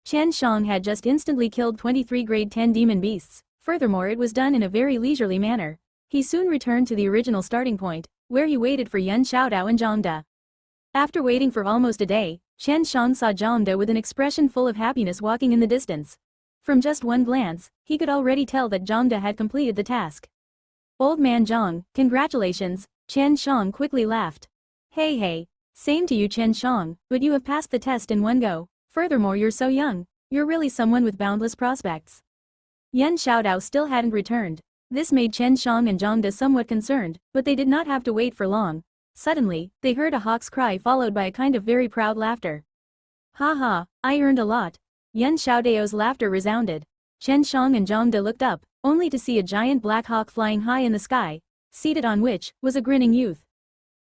Chen Xiang had just instantly killed 23 grade 10 demon beasts, furthermore it was done in a very leisurely manner. He soon returned to the original starting point, where he waited for Yuan Xiaodao and Zhang De. After waiting for almost a day, Chen Xiang saw Zhang De with an expression full of happiness walking in the distance. From just one glance, he could already tell that Zhang De had completed the task. Old man Zhang, congratulations, Chen Xiang quickly laughed. Hey, same to you Chen Xiang, but you have passed the test in one go, furthermore you're so young, you're really someone with boundless prospects. Yuan Xiaodao still hadn't returned. This made Chen Xiang and Zhang De somewhat concerned, but they did not have to wait for long. Suddenly, they heard a hawk's cry followed by a kind of very proud laughter. Ha, I earned a lot. Yuan Xiaodao's laughter resounded. Chen Xiang and Zhang De looked up, only to see a giant black hawk flying high in the sky, seated on which was a grinning youth.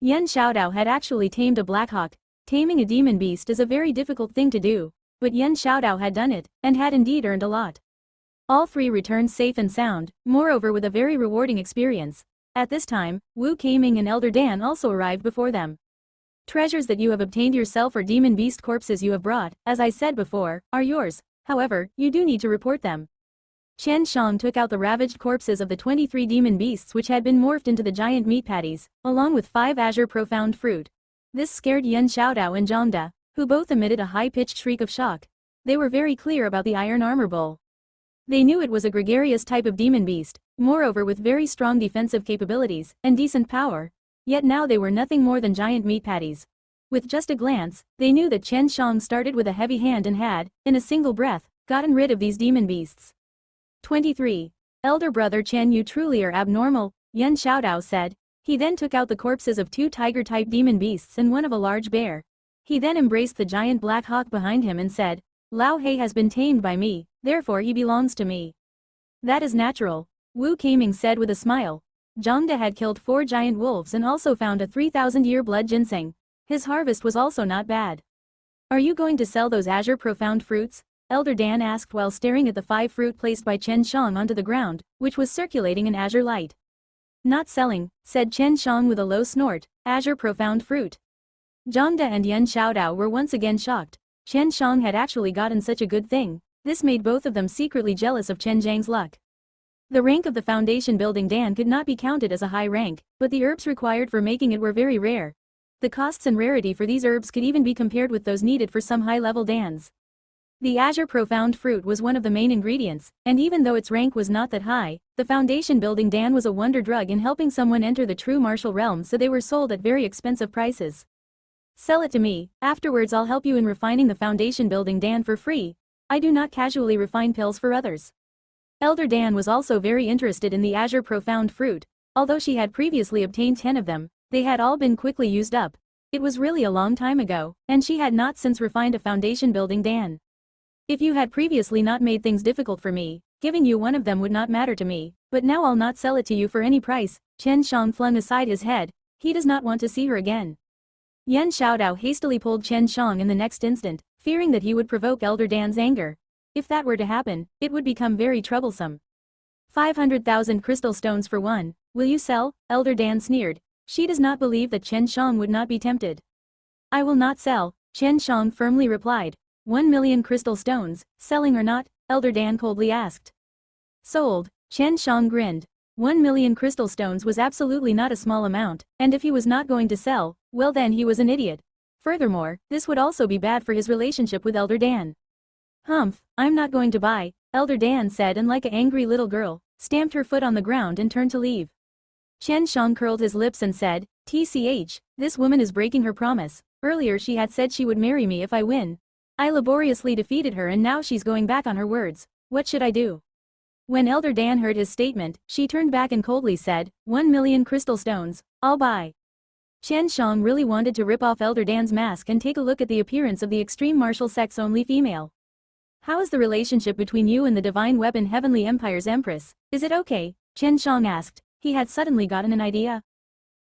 Yuan Xiaodao had actually tamed a black hawk. Taming a demon beast is a very difficult thing to do, but Yuan Xiaodao had done it, and had indeed earned a lot. All three returned safe and sound, moreover with a very rewarding experience. At this time, Wu Keiming and Elder Dan also arrived before them. Treasures that you have obtained yourself or demon beast corpses you have brought, as I said before, are yours, however, you do need to report them. Chen Xiang took out the ravaged corpses of the 23 demon beasts which had been morphed into the giant meat patties, along with 5 azure profound fruit. This scared Yuan Xiaodao and Zhang De, who both emitted a high-pitched shriek of shock. They were very clear about the iron armor bowl. They knew it was a gregarious type of demon beast, moreover with very strong defensive capabilities and decent power, yet now they were nothing more than giant meat patties. With just a glance, they knew that Chen Xiang started with a heavy hand and had, in a single breath, gotten rid of these demon beasts. 23. Elder brother Chen, you truly are abnormal, Yuan Xiaodao said. He then took out the corpses of 2 tiger-type demon beasts and one of a large bear. He then embraced the giant black hawk behind him and said, Lao He has been tamed by me, therefore he belongs to me. That is natural, Wu Keiming said with a smile. Zhang De had killed 4 giant wolves and also found a 3,000-year blood ginseng. His harvest was also not bad. Are you going to sell those azure profound fruits? Elder Dan asked while staring at the 5 fruit placed by Chen Xiang onto the ground, which was circulating in azure light. Not selling, said Chen Xiang with a low snort, azure profound fruit. Zhang De and Yuan Xiaodao were once again shocked. Chen Xiang had actually gotten such a good thing. This made both of them secretly jealous of Chen Zhang's luck. The rank of the foundation building Dan could not be counted as a high rank, but the herbs required for making it were very rare. The costs and rarity for these herbs could even be compared with those needed for some high-level Dans. The azure profound fruit was one of the main ingredients, and even though its rank was not that high, the foundation building Dan was a wonder drug in helping someone enter the true martial realm, so they were sold at very expensive prices. Sell it to me, afterwards I'll help you in refining the foundation building Dan for free. I do not casually refine pills for others. Elder Dan was also very interested in the azure profound fruit. Although she had previously obtained 10 of them, they had all been quickly used up. It was really a long time ago, and she had not since refined a foundation building Dan. If you had previously not made things difficult for me, giving you one of them would not matter to me, but now I'll not sell it to you for any price. Chen Xiang flung aside his head. He does not want to see her again. Yuan Xiaodao hastily pulled Chen Xiang in the next instant, fearing that he would provoke Elder Dan's anger. If that were to happen, it would become very troublesome. 500,000 crystal stones for one, will you sell? Elder Dan sneered. She does not believe that Chen Xiang would not be tempted. I will not sell, Chen Xiang firmly replied. 1 million crystal stones, selling or not? Elder Dan coldly asked. Sold, Chen Xiang grinned. 1 million crystal stones was absolutely not a small amount, and if he was not going to sell, well then he was an idiot. Furthermore, this would also be bad for his relationship with Elder Dan. Humph, I'm not going to buy, Elder Dan said, and like an angry little girl, stamped her foot on the ground and turned to leave. Chen Xiang curled his lips and said, TCH, this woman is breaking her promise. Earlier she had said she would marry me if I win. I laboriously defeated her and now she's going back on her words. What should I do? When Elder Dan heard his statement, she turned back and coldly said, 1 million crystal stones, I'll buy. Chen Xiang really wanted to rip off Elder Dan's mask and take a look at the appearance of the extreme martial sex-only female. How is the relationship between you and the Divine Weapon Heavenly Empire's Empress? Is it okay? Chen Xiang asked. He had suddenly gotten an idea.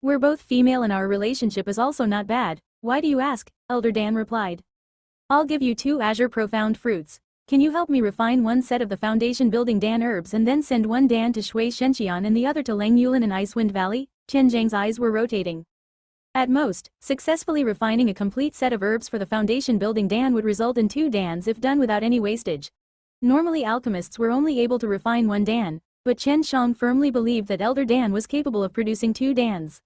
We're both female and our relationship is also not bad. Why do you ask? Elder Dan replied. I'll give you 2 azure profound fruits. Can you help me refine one set of the foundation building Dan herbs and then send one Dan to Shui Shenxian and the other to Lang Yulin and Icewind Valley? Chen Zhang's eyes were rotating. At most, successfully refining a complete set of herbs for the foundation building dan would result in 2 dans if done without any wastage. Normally alchemists were only able to refine 1 dan, but Chen Xiang firmly believed that Elder Dan was capable of producing 2 dans.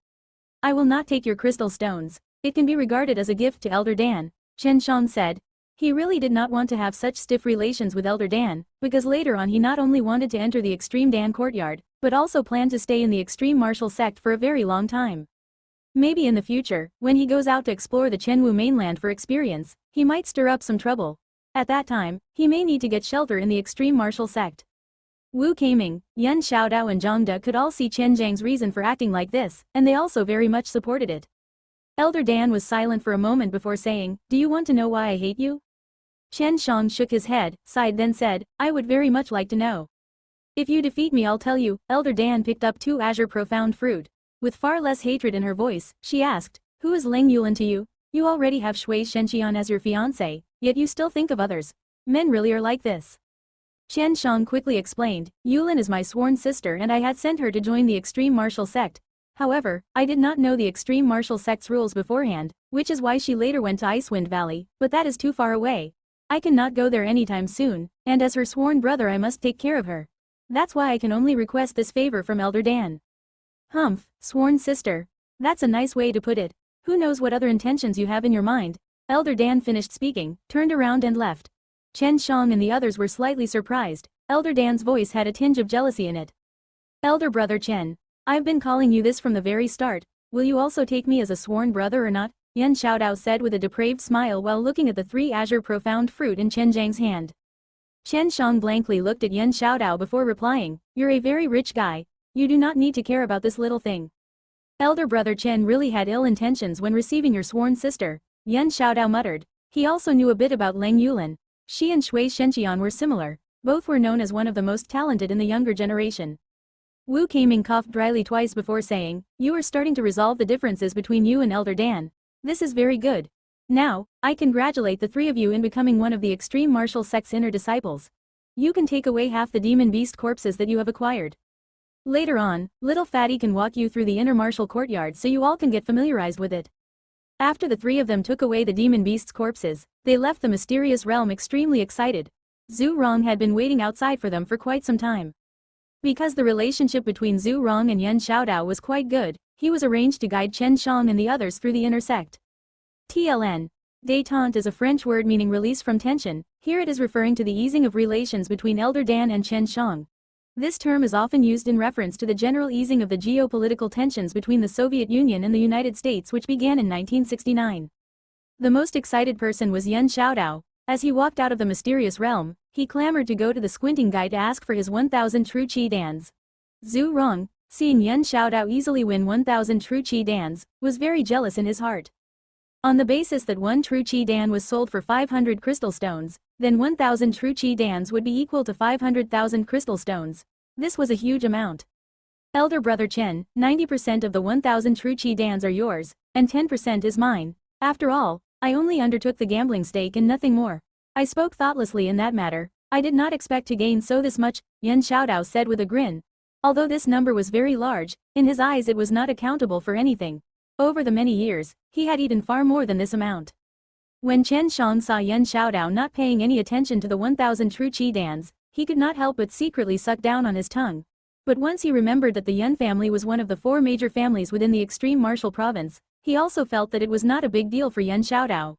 I will not take your crystal stones. It can be regarded as a gift to Elder Dan, Chen Xiang said. He really did not want to have such stiff relations with Elder Dan, because later on he not only wanted to enter the Extreme Dan courtyard, but also planned to stay in the Extreme Martial sect for a very long time. Maybe in the future, when he goes out to explore the Chenwu mainland for experience, he might stir up some trouble. At that time, he may need to get shelter in the Extreme Martial sect. Wu Keiming, Yuan Xiaodao and Zhang De could all see Chen Xiang's reason for acting like this, and they also very much supported it. Elder Dan was silent for a moment before saying, "Do you want to know why I hate you?" Chen Xiang shook his head, sighed then said, "I would very much like to know." "If you defeat me I'll tell you." Elder Dan picked up 2 azure profound fruit. With far less hatred in her voice, she asked, "Who is Leng Yulin to you? You already have Shui Shenqian as your fiancé, yet you still think of others. Men really are like this." Chen Xiang quickly explained, "Yulin is my sworn sister and I had sent her to join the Extreme Martial sect. However, I did not know the Extreme Martial sect's rules beforehand, which is why she later went to Icewind Valley, but that is too far away. I cannot go there anytime soon, and as her sworn brother I must take care of her. That's why I can only request this favor from Elder Dan." "Humph, sworn sister. That's a nice way to put it. Who knows what other intentions you have in your mind?" Elder Dan finished speaking, turned around and left. Chen Xiang and the others were slightly surprised. Elder Dan's voice had a tinge of jealousy in it. "Elder brother Chen, I've been calling you this from the very start. Will you also take me as a sworn brother or not?" Yuan Xiaodao said with a depraved smile while looking at the 3 azure profound fruit in Chen Xiang's hand. Chen Xiang blankly looked at Yuan Xiaodao before replying, "You're a very rich guy. You do not need to care about this little thing." "Elder brother Chen really had ill intentions when receiving your sworn sister," Yuan Xiaodao muttered. He also knew a bit about Leng Yulin. She and Shui Shenqian were similar. Both were known as one of the most talented in the younger generation. Wu Keiming coughed dryly twice before saying, "You are starting to resolve the differences between you and Elder Dan. This is very good. Now, I congratulate the 3 of you in becoming one of the Extreme Martial sect's inner disciples. You can take away half the demon beast corpses that you have acquired. Later on, little Fatty can walk you through the inner martial courtyard so you all can get familiarized with it." After the 3 of them took away the demon beast's corpses, they left the mysterious realm extremely excited. Zhu Rong had been waiting outside for them for quite some time. Because the relationship between Zhu Rong and Yuan Xiaodao was quite good, he was arranged to guide Chen Xiang and the others through the inner sect. TLN. Détente is a French word meaning release from tension. Here it is referring to the easing of relations between Elder Dan and Chen Xiang. This term is often used in reference to the general easing of the geopolitical tensions between the Soviet Union and the United States which began in 1969. The most excited person was Yuan Xiaodao. As he walked out of the mysterious realm, he clamored to go to the squinting guy to ask for his 1,000 true qi dans. Zhu Rong, seeing Yuan Xiaodao easily win 1,000 true qi dans, was very jealous in his heart. On the basis that 1 true qi dan was sold for 500 crystal stones, then 1,000 true qi dans would be equal to 500,000 crystal stones. This was a huge amount. "Elder brother Chen, 90% of the 1,000 true qi dans are yours, and 10% is mine. After all, I only undertook the gambling stake and nothing more. I spoke thoughtlessly in that matter. I did not expect to gain so this much," Yuan Xiaodao said with a grin. Although this number was very large, in his eyes it was not accountable for anything. Over the many years, he had eaten far more than this amount. When Chen Xiang saw Yuan Xiaodao not paying any attention to the 1,000 true qi dans, he could not help but secretly suck down on his tongue. But once he remembered that the Yuan family was one of the 4 major families within the Extreme Martial Province, he also felt that it was not a big deal for Yuan Xiaodao.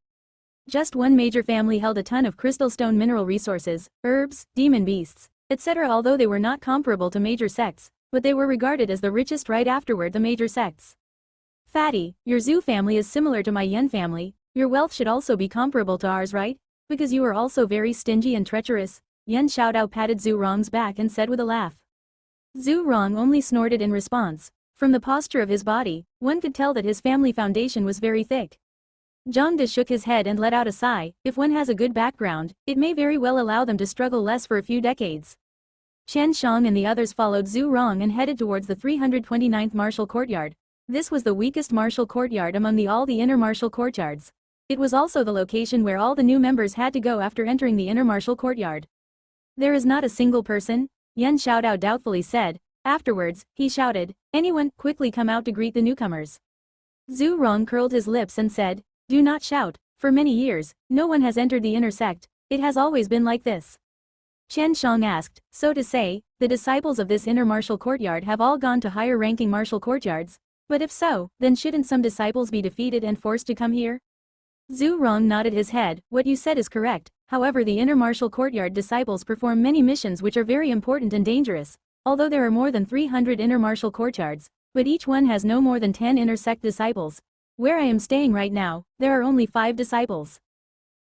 Just one major family held a ton of crystal stone mineral resources, herbs, demon beasts, etc. Although they were not comparable to major sects, but they were regarded as the richest right afterward the major sects. "Fatty, your Zhu family is similar to my Yuan family. Your wealth should also be comparable to ours, right? Because you are also very stingy and treacherous." Yuan Xiaodao patted Zhu Rong's back and said with a laugh. Zhu Rong only snorted in response. From the posture of his body, one could tell that his family foundation was very thick. Zhang De shook his head and let out a sigh. If one has a good background, it may very well allow them to struggle less for a few decades. Chen Xiang and the others followed Zhu Rong and headed towards the 329th martial courtyard. This was the weakest martial courtyard among all the inner martial courtyards. It was also the location where all the new members had to go after entering the inner martial courtyard. "There is not a single person?" Yuan Xiaodao doubtfully said. Afterwards, he shouted, "Anyone, quickly come out to greet the newcomers." Zhu Rong curled his lips and said, "Do not shout, for many years, no one has entered the inner sect, it has always been like this." Chen Xiang asked, "So to say, the disciples of this inner martial courtyard have all gone to higher-ranking martial courtyards? But if so, then shouldn't some disciples be defeated and forced to come here?" Zhu Rong nodded his head, "What you said is correct, however the inner martial courtyard disciples perform many missions which are very important and dangerous, although there are more than 300 inner martial courtyards, but each one has no more than 10 inner sect disciples. Where I am staying right now, there are only 5 disciples.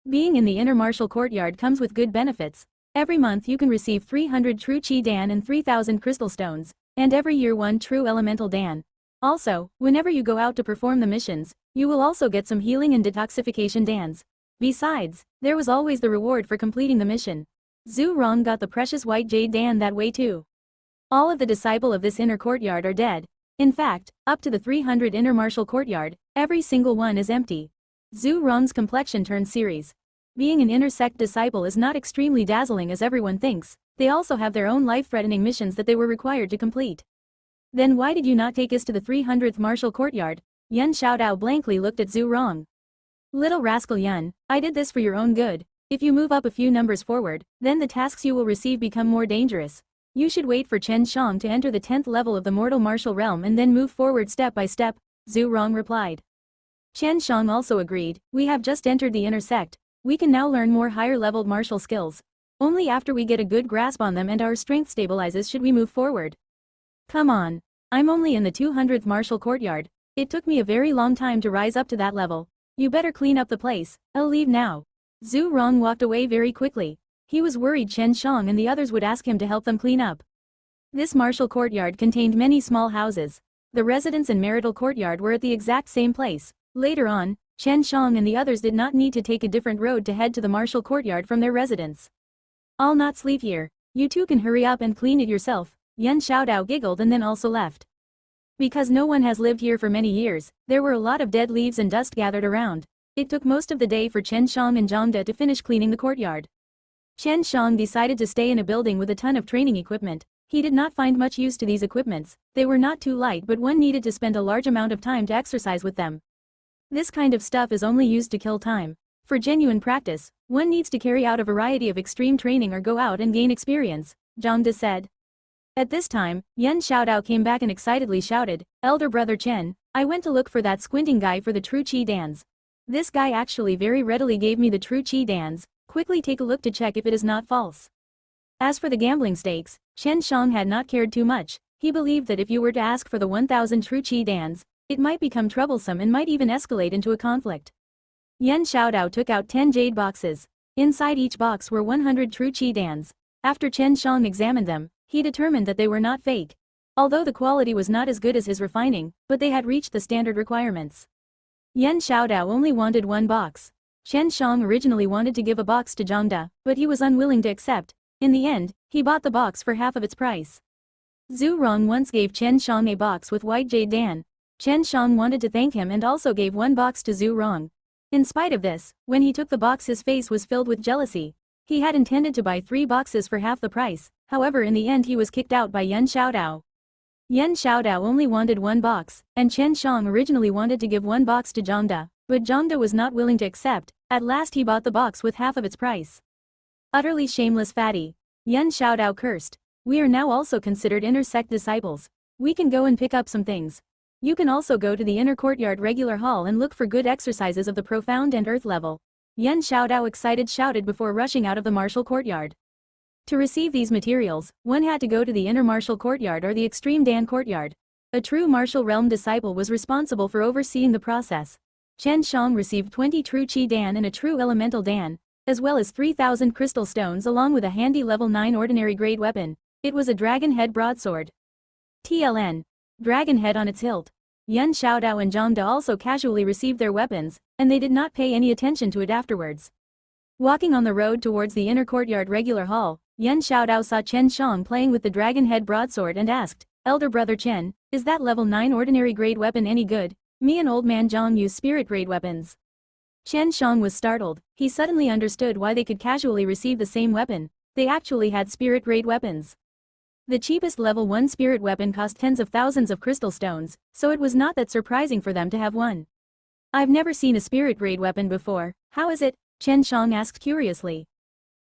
Being in the inner martial courtyard comes with good benefits. Every month you can receive 300 true Qi Dan and 3,000 crystal stones, and every year 1 true elemental Dan. Also, whenever you go out to perform the missions, you will also get some healing and detoxification Dans. Besides, there was always the reward for completing the mission. Zhu Rong got the precious white jade Dan that way too. All of the disciple of this inner courtyard are dead. In fact, up to the 300 inner martial courtyard, every single one is empty. Zhu Rong's complexion turned serious. Being an inner sect disciple is not extremely dazzling as everyone thinks, they also have their own life-threatening missions that they were required to complete. Then why did you not take us to the 300th martial courtyard? Yuan Xiaodao blankly looked at Zhu Rong. Little rascal Yuan, I did this for your own good. If you move up a few numbers forward, then the tasks you will receive become more dangerous. You should wait for Chen Xiang to enter the 10th level of the mortal martial realm and then move forward step by step, Zhu Rong replied. Chen Xiang also agreed, we have just entered the inner sect. We can now learn more higher-leveled martial skills. Only after we get a good grasp on them and our strength stabilizes should we move forward. Come on. I'm only in the 200th martial courtyard. It took me a very long time to rise up to that level. You better clean up the place, I'll leave now. Zhu Rong walked away very quickly. He was worried Chen Xiang and the others would ask him to help them clean up. This martial courtyard contained many small houses. The residence and marital courtyard were at the exact same place. Later on, Chen Xiang and the others did not need to take a different road to head to the martial courtyard from their residence. I'll not sleep here. You two can hurry up and clean it yourself. Yuan Xiaodao giggled and then also left. Because no one has lived here for many years, there were a lot of dead leaves and dust gathered around. It took most of the day for Chen Xiang and Zhang De to finish cleaning the courtyard. Chen Xiang decided to stay in a building with a ton of training equipment. He did not find much use to these equipments. They were not too light but one needed to spend a large amount of time to exercise with them. This kind of stuff is only used to kill time. For genuine practice, one needs to carry out a variety of extreme training or go out and gain experience, Zhang De said. At this time, Yuan Xiaodao came back and excitedly shouted, Elder brother Chen, I went to look for that squinting guy for the true Qi Dans. This guy actually very readily gave me the true Qi Dans, quickly take a look to check if it is not false. As for the gambling stakes, Chen Xiang had not cared too much. He believed that if you were to ask for the 1000 true Qi Dans, it might become troublesome and might even escalate into a conflict. Yuan Xiaodao took out 10 jade boxes. Inside each box were 100 true Qi Dans. After Chen Xiang examined them, he determined that they were not fake. Although the quality was not as good as his refining, but they had reached the standard requirements. Yuan Xiaodao only wanted 1 box. Chen Xiang originally wanted to give a box to Zhang De, but he was unwilling to accept. In the end, he bought the box for half of its price. Zhu Rong once gave Chen Xiang a box with white jade Dan. Chen Xiang wanted to thank him and also gave 1 box to Zhu Rong. In spite of this, when he took the box his face was filled with jealousy. He had intended to buy 3 boxes for half the price, however in the end he was kicked out by Yuan Xiaodao. Yuan Xiaodao only wanted 1 box, and Chen Xiang originally wanted to give 1 box to Zhang De, but Zhang De was not willing to accept. At last he bought the box with half of its price. Utterly shameless fatty. Yuan Xiaodao cursed. We are now also considered inner sect disciples. We can go and pick up some things. You can also go to the inner courtyard regular hall and look for good exercises of the profound and earth level. Yuan Xiaodao excited shouted before rushing out of the martial courtyard. To receive these materials, one had to go to the inner martial courtyard or the extreme Dan courtyard. A true martial realm disciple was responsible for overseeing the process. Chen Xiang received 20 true Qi Dan and a true elemental Dan, as well as 3,000 crystal stones along with a handy level 9 ordinary grade weapon. It was a dragon head broadsword. TLN. Dragon head on its hilt. Yuan Xiaodao and Zhang De also casually received their weapons, and they did not pay any attention to it afterwards. Walking on the road towards the inner courtyard regular hall, Yuan Xiaodao saw Chen Xiang playing with the dragon head broadsword and asked, Elder brother Chen, is that level 9 ordinary grade weapon any good? Me and old man Zhang use spirit grade weapons. Chen Xiang was startled. He suddenly understood why they could casually receive the same weapon. They actually had spirit grade weapons. The cheapest level 1 spirit weapon cost tens of thousands of crystal stones, so it was not that surprising for them to have one. I've never seen a spirit grade weapon before, how is it? Chen Xiang asked curiously.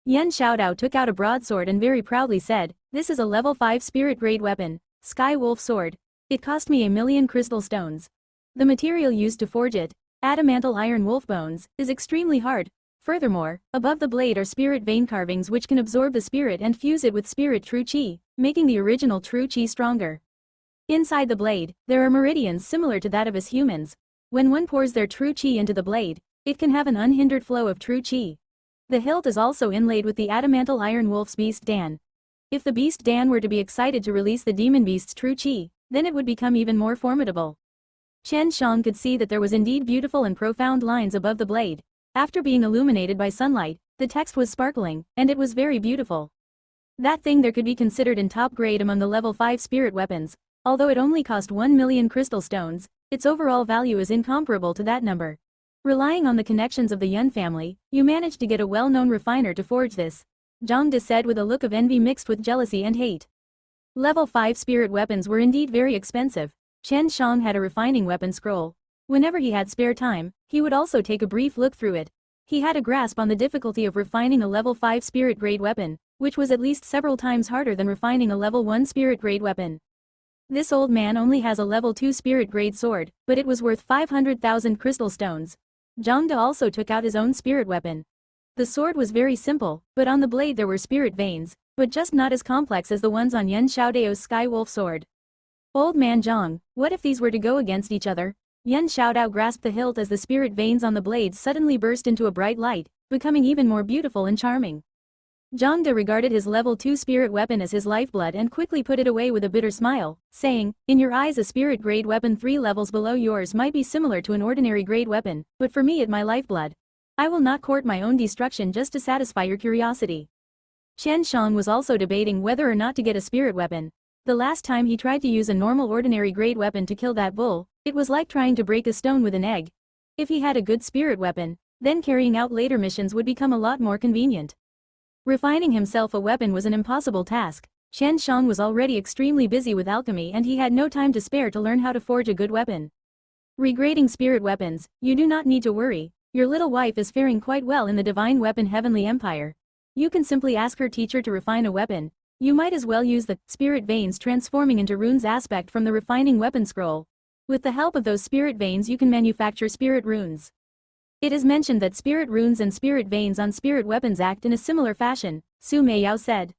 Yuan Xiaodao took out a broadsword and very proudly said, this is a level 5 spirit grade weapon, Sky Wolf Sword. It cost me 1,000,000 crystal stones. The material used to forge it, adamantal iron wolf bones, is extremely hard. Furthermore, above the blade are spirit vein carvings which can absorb the spirit and fuse it with spirit true qi, making the original true qi stronger. Inside the blade, there are meridians similar to that of us humans. When one pours their true qi into the blade, it can have an unhindered flow of true qi. The hilt is also inlaid with the adamantal iron wolf's beast Dan. If the beast Dan were to be excited to release the demon beast's true qi, then it would become even more formidable. Chen Xiang could see that there was indeed beautiful and profound lines above the blade. After being illuminated by sunlight, the text was sparkling, and it was very beautiful. That thing there could be considered in top grade among the level 5 spirit weapons. Although it only cost 1,000,000 crystal stones, its overall value is incomparable to that number. Relying on the connections of the Yun family, you managed to get a well-known refiner to forge this, Zhang De said with a look of envy mixed with jealousy and hate. Level 5 spirit weapons were indeed very expensive. Chen Xiang had a refining weapon scroll. Whenever he had spare time, he would also take a brief look through it. He had a grasp on the difficulty of refining a level 5 spirit grade weapon, which was at least several times harder than refining a level 1 spirit grade weapon. This old man only has a level 2 spirit grade sword, but it was worth 500,000 crystal stones. Zhang De also took out his own spirit weapon. The sword was very simple, but on the blade there were spirit veins, but just not as complex as the ones on Yuan Xiaodao's Sky Wolf sword. Old man Zhang, what if these were to go against each other? Yuan Xiaodao grasped the hilt as the spirit veins on the blade suddenly burst into a bright light, becoming even more beautiful and charming. Zhang De regarded his level 2 spirit weapon as his lifeblood and quickly put it away with a bitter smile, saying, in your eyes a spirit grade weapon 3 levels below yours might be similar to an ordinary grade weapon, but for me it my lifeblood. I will not court my own destruction just to satisfy your curiosity. Chen Xiang was also debating whether or not to get a spirit weapon. The last time he tried to use a normal ordinary grade weapon to kill that bull, it was like trying to break a stone with an egg. If he had a good spirit weapon, then carrying out later missions would become a lot more convenient. Refining himself a weapon was an impossible task. Chen Xiang was already extremely busy with alchemy and he had no time to spare to learn how to forge a good weapon. Regrading spirit weapons, you do not need to worry. Your little wife is faring quite well in the divine weapon Heavenly Empire. You can simply ask her teacher to refine a weapon. You might as well use the spirit veins transforming into runes aspect from the refining weapon scroll. With the help of those spirit veins you can manufacture spirit runes. It is mentioned that spirit runes and spirit veins on spirit weapons act in a similar fashion, Su Meiyao said.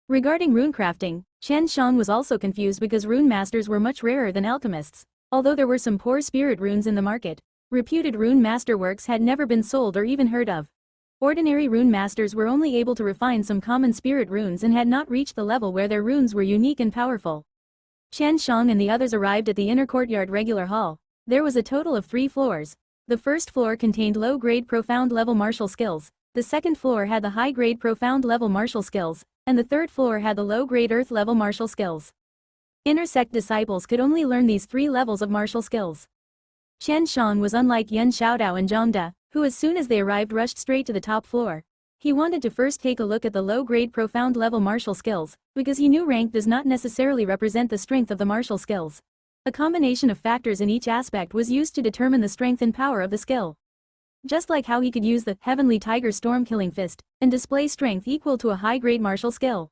Regarding rune crafting, Chen Xiang was also confused because rune masters were much rarer than alchemists. Although there were some poor spirit runes in the market, reputed rune masterworks had never been sold or even heard of. Ordinary rune masters were only able to refine some common spirit runes and had not reached the level where their runes were unique and powerful. Chen Xiang and the others arrived at the inner courtyard regular hall. There was a total of 3 floors. The first floor contained low-grade profound level martial skills, the second floor had the high-grade profound level martial skills, and the third floor had the low-grade earth level martial skills. Inner sect disciples could only learn these 3 levels of martial skills. Chen Xiang was unlike Yuan Xiaodao and Zhang De, who as soon as they arrived rushed straight to the top floor. He wanted to first take a look at the low-grade profound level martial skills, because he knew rank does not necessarily represent the strength of the martial skills. A combination of factors in each aspect was used to determine the strength and power of the skill. Just like how he could use the Heavenly Tiger Storm Killing Fist and display strength equal to a high-grade martial skill.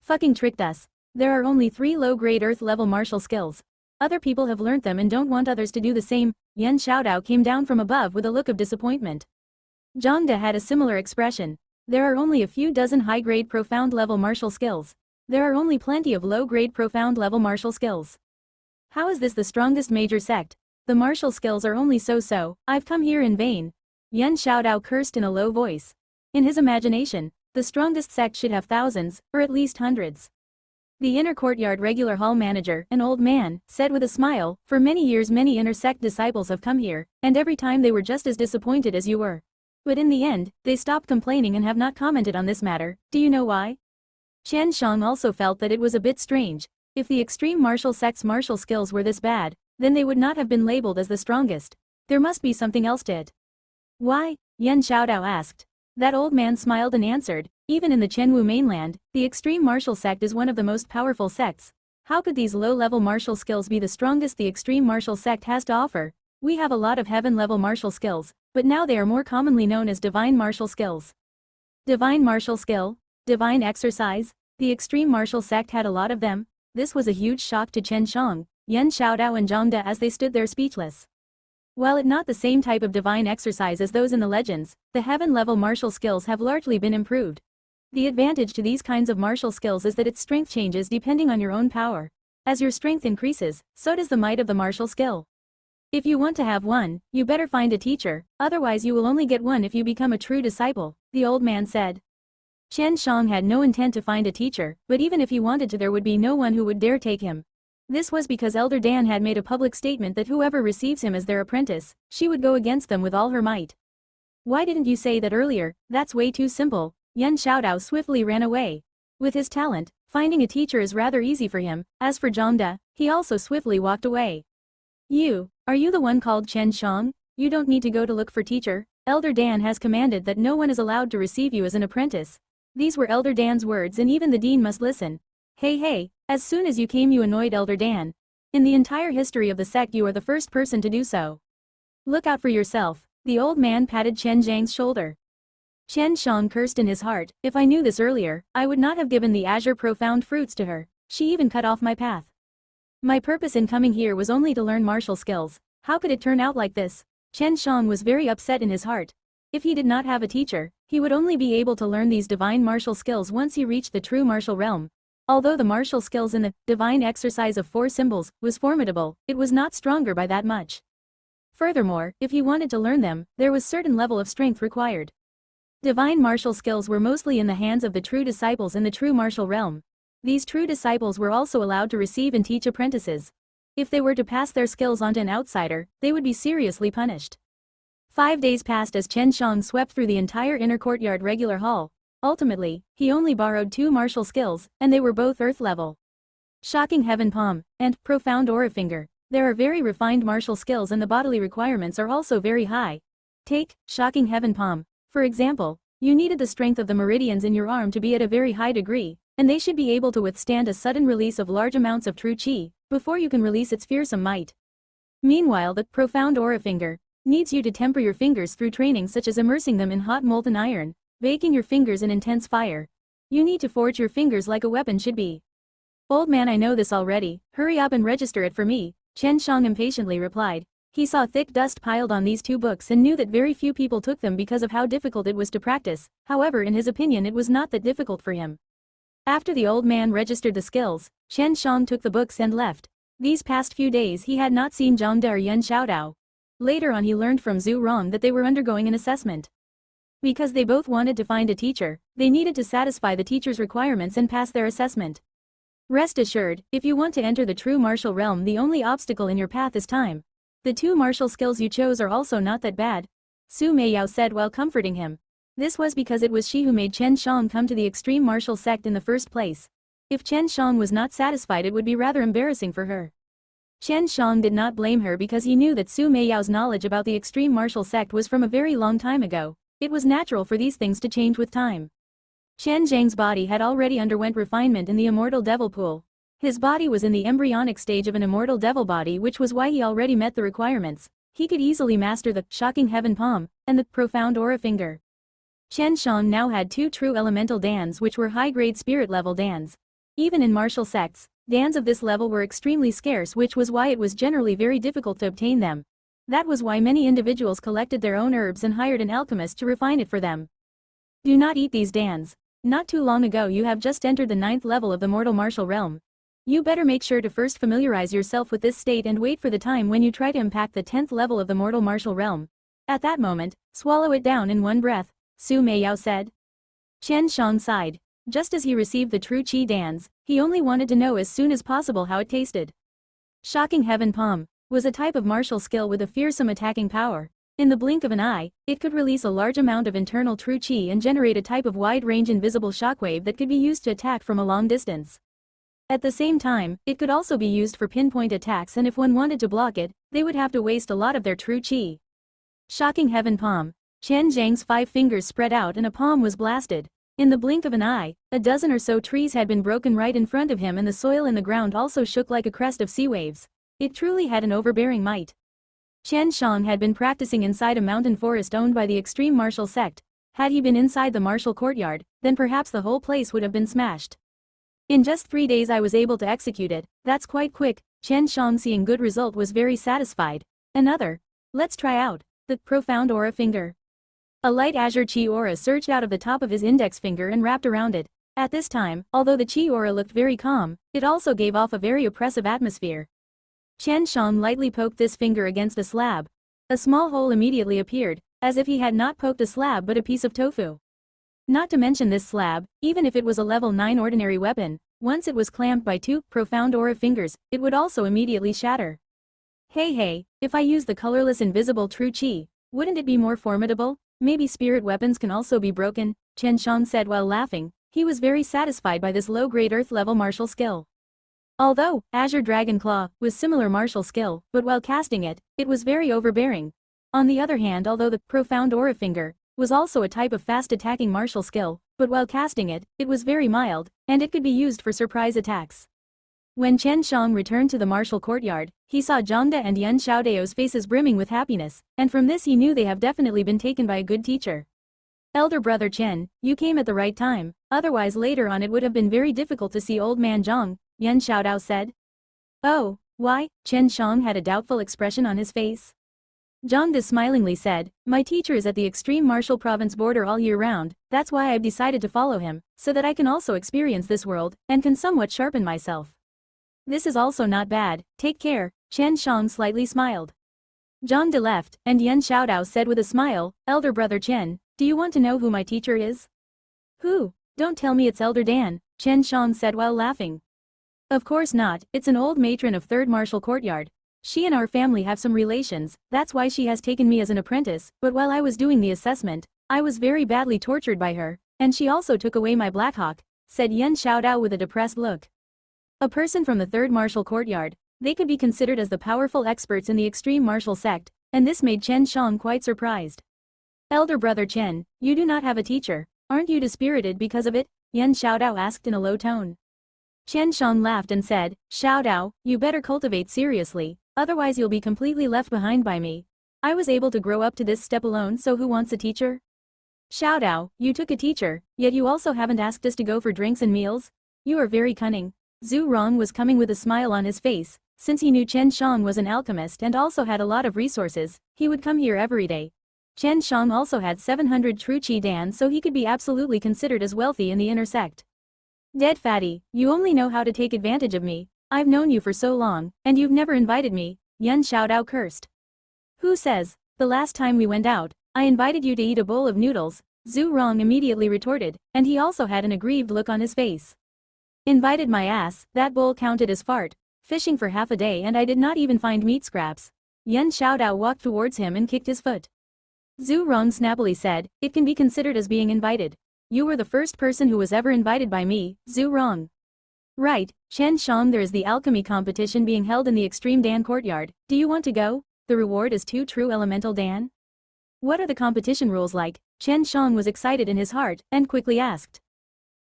Fucking tricked us. There are only 3 low-grade earth level martial skills. Other people have learnt them and don't want others to do the same. Yuan Xiaodao came down from above with a look of disappointment. Zhang De had a similar expression. There are only a few dozen high-grade profound level martial skills. There are only plenty of low-grade profound level martial skills. How is this the strongest major sect? The martial skills are only so-so, I've come here in vain. Yuan Xiaodao cursed in a low voice. In his imagination, the strongest sect should have thousands, or at least hundreds. The inner courtyard regular hall manager, an old man, said with a smile, for many years many inner sect disciples have come here, and every time they were just as disappointed as you were. But in the end, they stopped complaining and have not commented on this matter. Do you know why? Chen Xiang also felt that it was a bit strange. If the extreme martial sect's martial skills were this bad, then they would not have been labeled as the strongest. There must be something else to it. Why? Yuan Xiaodao asked. That old man smiled and answered, Even in the Chenwu mainland, the extreme martial sect is one of the most powerful sects. How could these low-level martial skills be the strongest the extreme martial sect has to offer? We have a lot of heaven-level martial skills, but now they are more commonly known as divine martial skills. Divine martial skill, divine exercise, the extreme martial sect had a lot of them. This was a huge shock to Chen Xiang, Yuan Xiaodao and Zhang De as they stood there speechless. While it not the same type of divine exercise as those in the legends, the heaven-level martial skills have largely been improved. The advantage to these kinds of martial skills is that its strength changes depending on your own power. As your strength increases, so does the might of the martial skill. If you want to have one, you better find a teacher, otherwise you will only get one if you become a true disciple, the old man said. Chen Xiang had no intent to find a teacher, but even if he wanted to there would be no one who would dare take him. This was because Elder Dan had made a public statement that whoever receives him as their apprentice, she would go against them with all her might. Why didn't you say that earlier? That's way too simple. Yuan Xiaodao swiftly ran away. With his talent, finding a teacher is rather easy for him. As for Zhang De, he also swiftly walked away. Are you the one called Chen Xiang? You don't need to go to look for teacher. Elder Dan has commanded that no one is allowed to receive you as an apprentice. These were Elder Dan's words and even the dean must listen. Hey, as soon as you came you annoyed Elder Dan. In the entire history of the sect you are the first person to do so. Look out for yourself. The old man patted Chen Xiang's shoulder. Chen Xiang cursed in his heart, if I knew this earlier, I would not have given the azure profound fruits to her. She even cut off my path. My purpose in coming here was only to learn martial skills. How could it turn out like this? Chen Xiang was very upset in his heart. If he did not have a teacher, he would only be able to learn these divine martial skills once he reached the true martial realm. Although the martial skills in the divine exercise of 4 symbols was formidable, it was not stronger by that much. Furthermore, if he wanted to learn them, there was certain level of strength required. Divine martial skills were mostly in the hands of the true disciples in the true martial realm. These true disciples were also allowed to receive and teach apprentices. If they were to pass their skills on to an outsider, they would be seriously punished. 5 days passed as Chen Xiang swept through the entire inner courtyard regular hall. Ultimately, he only borrowed 2 martial skills, and they were both earth level. Shocking Heaven Palm, and Profound Aura Finger. There are very refined martial skills and the bodily requirements are also very high. Take Shocking Heaven Palm. For example, you needed the strength of the meridians in your arm to be at a very high degree, and they should be able to withstand a sudden release of large amounts of true qi, before you can release its fearsome might. Meanwhile the Profound Aura Finger needs you to temper your fingers through training such as immersing them in hot molten iron, baking your fingers in intense fire. You need to forge your fingers like a weapon should be. Old man, I know this already, hurry up and register it for me, Chen Xiang impatiently replied. He saw thick dust piled on these 2 books and knew that very few people took them because of how difficult it was to practice, however in his opinion it was not that difficult for him. After the old man registered the skills, Chen Xiang took the books and left. These past few days he had not seen Zhang De or Yuan Xiaodao. Later on he learned from Zhu Rong that they were undergoing an assessment. Because they both wanted to find a teacher, they needed to satisfy the teacher's requirements and pass their assessment. Rest assured, if you want to enter the true martial realm the only obstacle in your path is time. The 2 martial skills you chose are also not that bad, Su Meiyao said while comforting him. This was because it was she who made Chen Xiang come to the extreme martial sect in the first place. If Chen Xiang was not satisfied it would be rather embarrassing for her. Chen Xiang did not blame her because he knew that Su Meiyao's knowledge about the extreme martial sect was from a very long time ago. It was natural for these things to change with time. Chen Xiang's body had already underwent refinement in the immortal devil pool. His body was in the embryonic stage of an immortal devil body, which was why he already met the requirements. He could easily master the Shocking Heaven Palm and the Profound Aura Finger. Chen Xiang now had 2 true elemental dans which were high-grade spirit level dans. Even in martial sects, dans of this level were extremely scarce, which was why it was generally very difficult to obtain them. That was why many individuals collected their own herbs and hired an alchemist to refine it for them. Do not eat these dans. Not too long ago you have just entered the 9th level of the mortal martial realm. You better make sure to first familiarize yourself with this state and wait for the time when you try to impact the 10th level of the mortal martial realm. At that moment, swallow it down in one breath, Su Meiyao said. Chen Xiang sighed. Just as he received the true qi dans, he only wanted to know as soon as possible how it tasted. Shocking Heaven Palm was a type of martial skill with a fearsome attacking power. In the blink of an eye, it could release a large amount of internal true qi and generate a type of wide-range invisible shockwave that could be used to attack from a long distance. At the same time, it could also be used for pinpoint attacks, and if one wanted to block it, they would have to waste a lot of their true qi. Shocking Heaven Palm. Chen Xiang's 5 fingers spread out and a palm was blasted. In the blink of an eye, a dozen or so trees had been broken right in front of him, and the soil in the ground also shook like a crest of sea waves. It truly had an overbearing might. Chen Xiang had been practicing inside a mountain forest owned by the extreme martial sect. Had he been inside the martial courtyard, then perhaps the whole place would have been smashed. In just 3 days I was able to execute it. That's quite quick. Chen Xiang, seeing good result, was very satisfied. Another. Let's try out. The profound aura finger. A light azure chi aura surged out of the top of his index finger and wrapped around it. At this time, although the chi aura looked very calm, it also gave off a very oppressive atmosphere. Chen Xiang lightly poked this finger against a slab. A small hole immediately appeared, as if he had not poked a slab but a piece of tofu. Not to mention this slab, even if it was a level 9 ordinary weapon, once it was clamped by 2 profound aura fingers, it would also immediately shatter. Hey, if I use the colorless invisible true chi, wouldn't it be more formidable? Maybe spirit weapons can also be broken, Chen Xiang said while laughing. He was very satisfied by this low-grade earth-level martial skill. Although Azure Dragon Claw was similar martial skill, but while casting it, it was very overbearing. On the other hand, although the profound aura finger was also a type of fast-attacking martial skill, but while casting it, it was very mild, and it could be used for surprise attacks. When Chen Xiang returned to the martial courtyard, he saw Zhongde and Yan Xiaodao's faces brimming with happiness, and from this he knew they have definitely been taken by a good teacher. Elder brother Chen, you came at the right time, otherwise later on it would have been very difficult to see old man Zhang, Yan Xiaodao said. Oh, why? Chen Xiang had a doubtful expression on his face. Zhongde smilingly said, my teacher is at the extreme martial province border all year round, that's why I've decided to follow him, so that I can also experience this world, and can somewhat sharpen myself. This is also not bad, take care, Chen Xiang slightly smiled. Zhongde left, and Yan Xiaodao said with a smile, Elder brother Chen, do you want to know who my teacher is? Who? Don't tell me it's Elder Dan, Chen Xiang said while laughing. Of course not, it's an old matron of 3rd Martial Courtyard. She and our family have some relations, that's why she has taken me as an apprentice, but while I was doing the assessment, I was very badly tortured by her, and she also took away my Blackhawk, said Yan Xiaodao with a depressed look. A person from the 3rd Martial Courtyard, they could be considered as the powerful experts in the extreme martial sect, and this made Chen Xiang quite surprised. Elder brother Chen, you do not have a teacher, aren't you dispirited because of it? Yan Xiaodao asked in a low tone. Chen Xiang laughed and said, Xiaodao, you better cultivate seriously, otherwise you'll be completely left behind by me. I was able to grow up to this step alone, so who wants a teacher? Xiaodao, you took a teacher, yet you also haven't asked us to go for drinks and meals? You are very cunning. Zhu Rong was coming with a smile on his face, since he knew Chen Xiang was an alchemist and also had a lot of resources, he would come here every day. Chen Xiang also had 700 true Qi Dan, so he could be absolutely considered as wealthy in the inner sect. Dead fatty, you only know how to take advantage of me. I've known you for so long, and you've never invited me, Yan Xiaodao cursed. Who says? The last time we went out, I invited you to eat a bowl of noodles, Zhu Rong immediately retorted, and he also had an aggrieved look on his face. Invited my ass, that bowl counted as fart, fishing for half a day and I did not even find meat scraps. Yan Xiaodao walked towards him and kicked his foot. Zhu Rong snappily said, it can be considered as being invited. You were the first person who was ever invited by me, Zhu Rong. Right, Chen Xiang, there is the alchemy competition being held in the Extreme Dan Courtyard, do you want to go? The reward is 2 true elemental Dan. What are the competition rules like? Chen Xiang was excited in his heart, and quickly asked.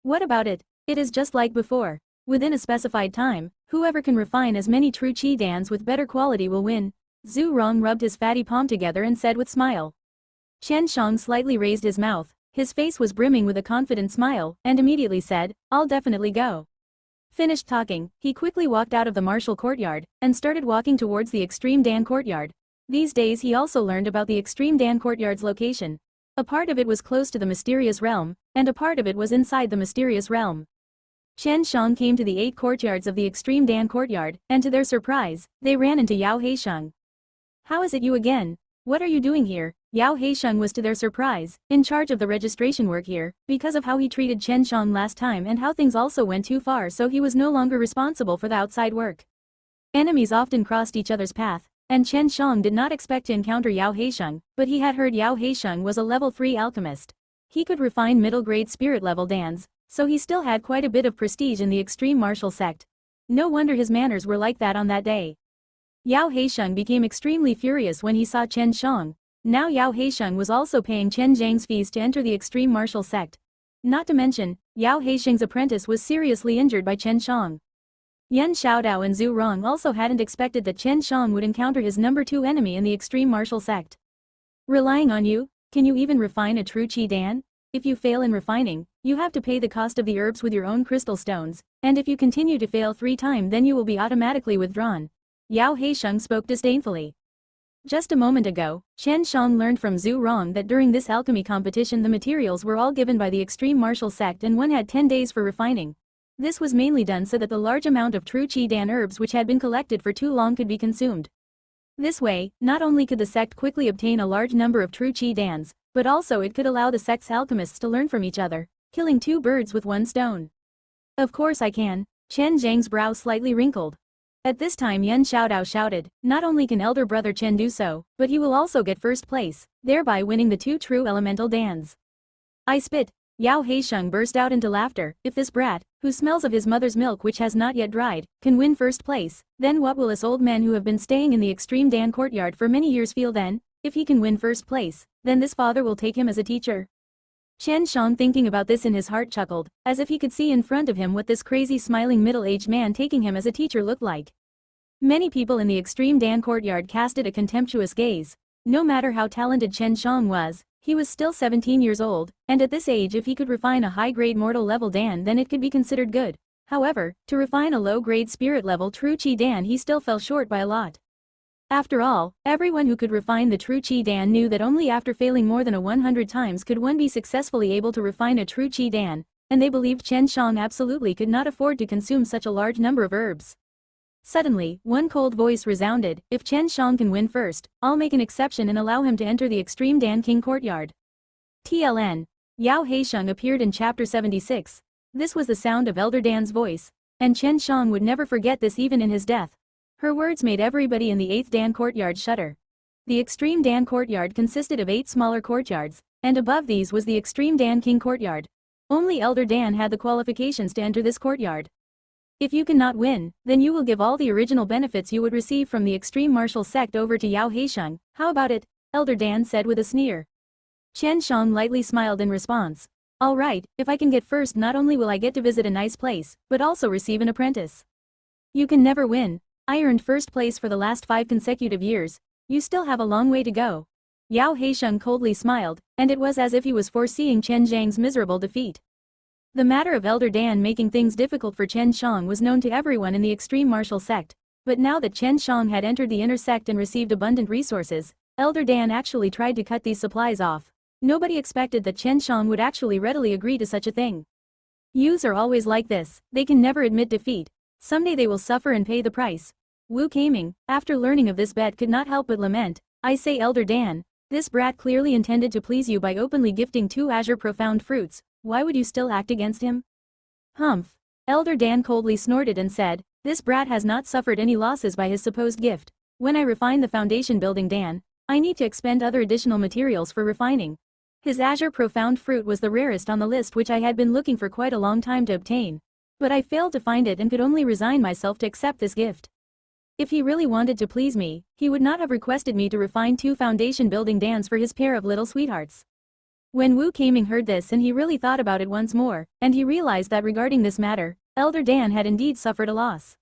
What about it? It is just like before. Within a specified time, whoever can refine as many true Qi Dans with better quality will win. Zhu Rong rubbed his fatty palm together and said with smile. Chen Xiang slightly raised his mouth, his face was brimming with a confident smile, and immediately said, I'll definitely go. Finished talking, he quickly walked out of the martial courtyard, and started walking towards the Extreme Dan Courtyard. These days he also learned about the Extreme Dan Courtyard's location. A part of it was close to the mysterious realm, and a part of it was inside the mysterious realm. Chen Xiang came to the 8 courtyards of the Extreme Dan Courtyard, and to their surprise, they ran into Yao Heisheng. How is it you again? What are you doing here? Yao Heisheng was to their surprise, in charge of the registration work here, because of how he treated Chen Xiang last time and how things also went too far, so he was no longer responsible for the outside work. Enemies often crossed each other's path, and Chen Xiang did not expect to encounter Yao Heisheng, but he had heard Yao Heisheng was a level 3 alchemist. He could refine middle-grade spirit-level dans, so he still had quite a bit of prestige in the extreme martial sect. No wonder his manners were like that on that day. Yao Heisheng became extremely furious when he saw Chen Xiang. Now Yao Heisheng was also paying Chen Zhang's fees to enter the extreme martial sect. Not to mention, Yao Heisheng's apprentice was seriously injured by Chen Xiang. Yuan Xiaodao and Zhu Rong also hadn't expected that Chen Xiang would encounter his number 2 enemy in the extreme martial sect. Relying on you? Can you even refine a true Qi Dan? If you fail in refining, you have to pay the cost of the herbs with your own crystal stones, and if you continue to fail 3 times then you will be automatically withdrawn. Yao Heisheng spoke disdainfully. Just a moment ago, Chen Xiang learned from Zhu Rong that during this alchemy competition the materials were all given by the extreme martial sect and one had 10 days for refining. This was mainly done so that the large amount of true Qi Dan herbs which had been collected for too long could be consumed. This way, not only could the sect quickly obtain a large number of true Qi Dans, but also it could allow the sect's alchemists to learn from each other, killing 2 birds with 1 stone. Of course I can. Chen Xiang's brow slightly wrinkled. At this time Yuan Xiaodao shouted, not only can elder brother Chen do so, but he will also get first place, thereby winning the 2 true elemental dans. I spit. Yao Heisheng burst out into laughter. If this brat, who smells of his mother's milk which has not yet dried, can win first place, then what will us old men who have been staying in the extreme Dan courtyard for many years feel then? If he can win first place, then this father will take him as a teacher. Chen Xiang thinking about this in his heart chuckled, as if he could see in front of him what this crazy smiling middle-aged man taking him as a teacher looked like. Many people in the extreme Dan courtyard casted a contemptuous gaze. No matter how talented Chen Xiang was, he was still 17 years old, and at this age if he could refine a high-grade mortal level Dan then it could be considered good. However, to refine a low-grade spirit level true Qi Dan he still fell short by a lot. After all, everyone who could refine the true Qi Dan knew that only after failing more than 100 times could one be successfully able to refine a true Qi Dan, and they believed Chen Xiang absolutely could not afford to consume such a large number of herbs. Suddenly, one cold voice resounded, if Chen Xiang can win first, I'll make an exception and allow him to enter the extreme Dan King courtyard. TLN. Yao Heisheng appeared in chapter 76. This was the sound of Elder Dan's voice, and Chen Xiang would never forget this even in his death. Her words made everybody in the 8th Dan courtyard shudder. The extreme Dan courtyard consisted of 8 smaller courtyards, and above these was the extreme Dan King courtyard. Only Elder Dan had the qualifications to enter this courtyard. If you cannot win, then you will give all the original benefits you would receive from the extreme martial sect over to Yao Heisheng. How about it? Elder Dan said with a sneer. Chen Xiang lightly smiled in response. All right, if I can get first not only will I get to visit a nice place, but also receive an apprentice. You can never win. I earned first place for the last 5 consecutive years. You still have a long way to go. Yao Heisheng coldly smiled, and it was as if he was foreseeing Chen Xiang's miserable defeat. The matter of Elder Dan making things difficult for Chen Xiang was known to everyone in the extreme martial sect, but now that Chen Xiang had entered the inner sect and received abundant resources, Elder Dan actually tried to cut these supplies off. Nobody expected that Chen Xiang would actually readily agree to such a thing. Youths are always like this, they can never admit defeat. Someday they will suffer and pay the price. Wu Kaming, after learning of this bet could not help but lament, I say Elder Dan, this brat clearly intended to please you by openly gifting 2 azure profound fruits. Why would you still act against him? Humph. Elder Dan coldly snorted and said, this brat has not suffered any losses by his supposed gift. When I refine the foundation building Dan, I need to expend other additional materials for refining. His azure profound fruit was the rarest on the list which I had been looking for quite a long time to obtain. But I failed to find it and could only resign myself to accept this gift. If he really wanted to please me, he would not have requested me to refine 2 foundation building Dans for his pair of little sweethearts. When Wu Kaming heard this and he really thought about it once more, and he realized that regarding this matter, Elder Dan had indeed suffered a loss.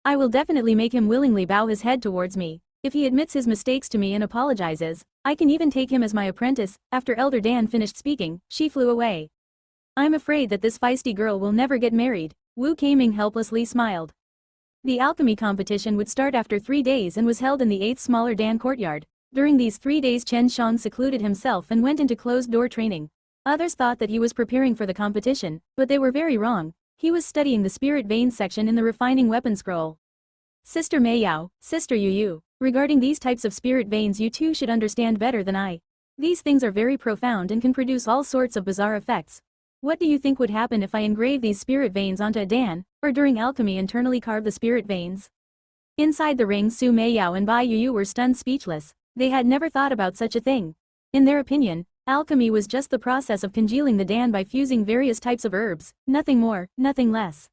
I will definitely make him willingly bow his head towards me. If he admits his mistakes to me and apologizes, I can even take him as my apprentice. After Elder Dan finished speaking, she flew away. I'm afraid that this feisty girl will never get married. Wu Kaming helplessly smiled. The alchemy competition would start after 3 days and was held in the 8th smaller Dan courtyard. During these 3 days Chen Xiang secluded himself and went into closed-door training. Others thought that he was preparing for the competition, but they were very wrong. He was studying the spirit veins section in the refining weapon scroll. Sister Meiyao, Sister Yu, regarding these types of spirit veins you two should understand better than I. These things are very profound and can produce all sorts of bizarre effects. What do you think would happen if I engrave these spirit veins onto a Dan, or during alchemy internally carve the spirit veins? Inside the ring Su Meiyao and Bai Yu were stunned speechless. They had never thought about such a thing. In their opinion, alchemy was just the process of congealing the Dan by fusing various types of herbs, nothing more, nothing less.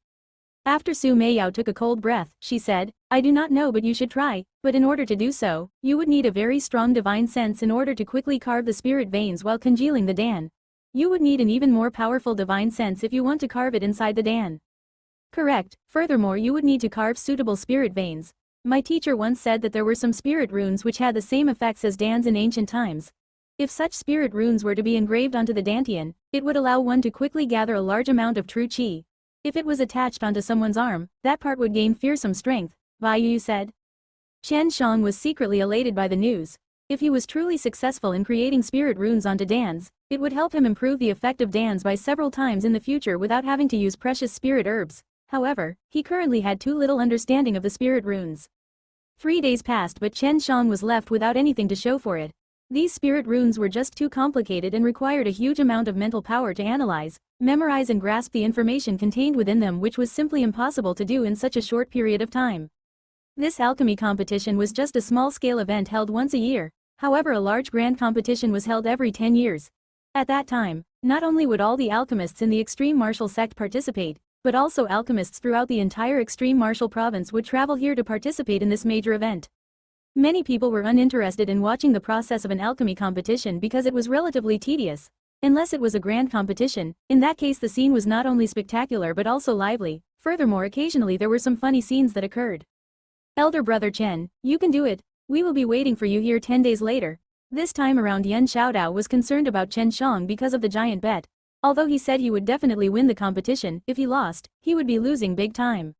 After Su Meiyao took a cold breath, she said, I do not know but you should try, but in order to do so, you would need a very strong divine sense in order to quickly carve the spirit veins while congealing the Dan. You would need an even more powerful divine sense if you want to carve it inside the Dan. Correct, furthermore you would need to carve suitable spirit veins. My teacher once said that there were some spirit runes which had the same effects as Dans in ancient times. If such spirit runes were to be engraved onto the dantian, it would allow one to quickly gather a large amount of true qi. If it was attached onto someone's arm, that part would gain fearsome strength, Yu said. Chen Xiang was secretly elated by the news. If he was truly successful in creating spirit runes onto Dans, it would help him improve the effect of Dans by several times in the future without having to use precious spirit herbs. However, he currently had too little understanding of the spirit runes. 3 days passed but Chen Xiang was left without anything to show for it. These spirit runes were just too complicated and required a huge amount of mental power to analyze, memorize and grasp the information contained within them, which was simply impossible to do in such a short period of time. This alchemy competition was just a small-scale event held once a year, however a large grand competition was held every 10 years. At that time, not only would all the alchemists in the extreme martial sect participate, but also alchemists throughout the entire extreme martial province would travel here to participate in this major event. Many people were uninterested in watching the process of an alchemy competition because it was relatively tedious. Unless it was a grand competition, in that case the scene was not only spectacular but also lively. Furthermore, occasionally there were some funny scenes that occurred. Elder brother Chen, you can do it. We will be waiting for you here 10 days later. This time around Yuan Xiaodao was concerned about Chen Xiang because of the giant bet. Although he said he would definitely win the competition, if he lost, he would be losing big time.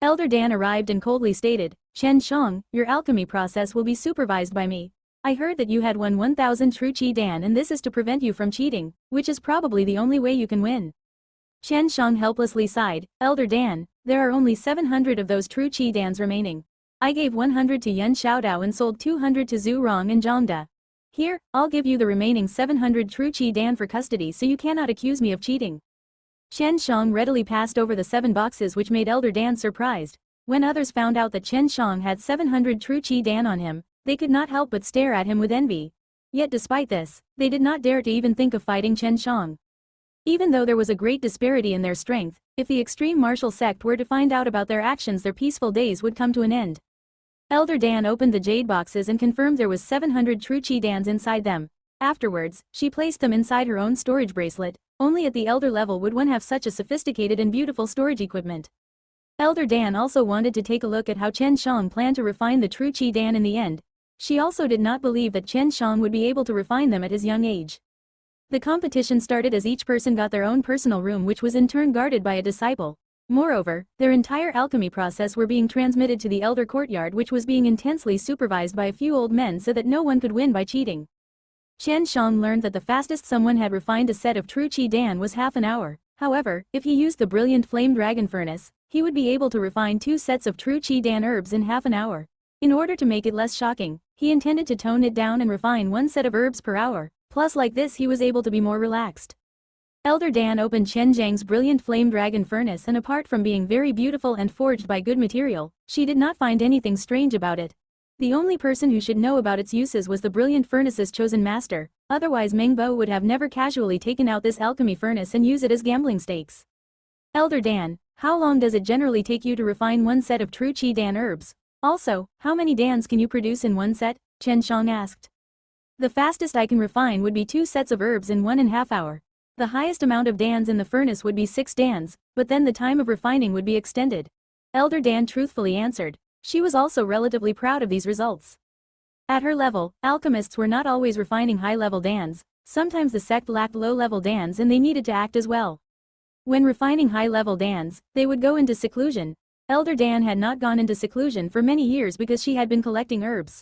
Elder Dan arrived and coldly stated, Chen Xiang, your alchemy process will be supervised by me. I heard that you had won 1000 true Qi Dan and this is to prevent you from cheating, which is probably the only way you can win. Chen Xiang helplessly sighed, Elder Dan, there are only 700 of those true Qi Dans remaining. I gave 100 to Yuan Xiaodao and sold 200 to Zhu Rong and Zhongda. Here, I'll give you the remaining 700 true Qi Dan for custody so you cannot accuse me of cheating. Chen Xiang readily passed over the 7 boxes, which made Elder Dan surprised. When others found out that Chen Xiang had 700 true Qi Dan on him, they could not help but stare at him with envy. Yet despite this, they did not dare to even think of fighting Chen Xiang. Even though there was a great disparity in their strength, if the extreme martial sect were to find out about their actions, their peaceful days would come to an end. Elder Dan opened the jade boxes and confirmed there was 700 true Qi Dans inside them. Afterwards, she placed them inside her own storage bracelet. Only at the elder level would one have such a sophisticated and beautiful storage equipment. Elder Dan also wanted to take a look at how Chen Xiang planned to refine the true Qi Dan in the end. She also did not believe that Chen Xiang would be able to refine them at his young age. The competition started as each person got their own personal room, which was in turn guarded by a disciple. Moreover, their entire alchemy process were being transmitted to the elder courtyard, which was being intensely supervised by a few old men so that no one could win by cheating. Chen Xiang learned that the fastest someone had refined a set of true Qi Dan was half an hour. However, if he used the brilliant flame dragon furnace, he would be able to refine 2 sets of true Qi Dan herbs in half an hour. In order to make it less shocking, he intended to tone it down and refine 1 set of herbs per hour, plus like this he was able to be more relaxed. Elder Dan opened Chen Xiang's brilliant flame dragon furnace, and apart from being very beautiful and forged by good material, she did not find anything strange about it. The only person who should know about its uses was the brilliant furnace's chosen master, otherwise Meng Bo would have never casually taken out this alchemy furnace and use it as gambling stakes. Elder Dan, how long does it generally take you to refine 1 set of true Qi Dan herbs? Also, how many Dans can you produce in 1 set? Chen Xiang asked. The fastest I can refine would be 2 sets of herbs in 1.5 hours. The highest amount of Dans in the furnace would be 6 Dans, but then the time of refining would be extended. Elder Dan truthfully answered. She was also relatively proud of these results. At her level, alchemists were not always refining high-level Dans. Sometimes the sect lacked low-level Dans and they needed to act as well. When refining high-level Dans, they would go into seclusion. Elder Dan had not gone into seclusion for many years because she had been collecting herbs.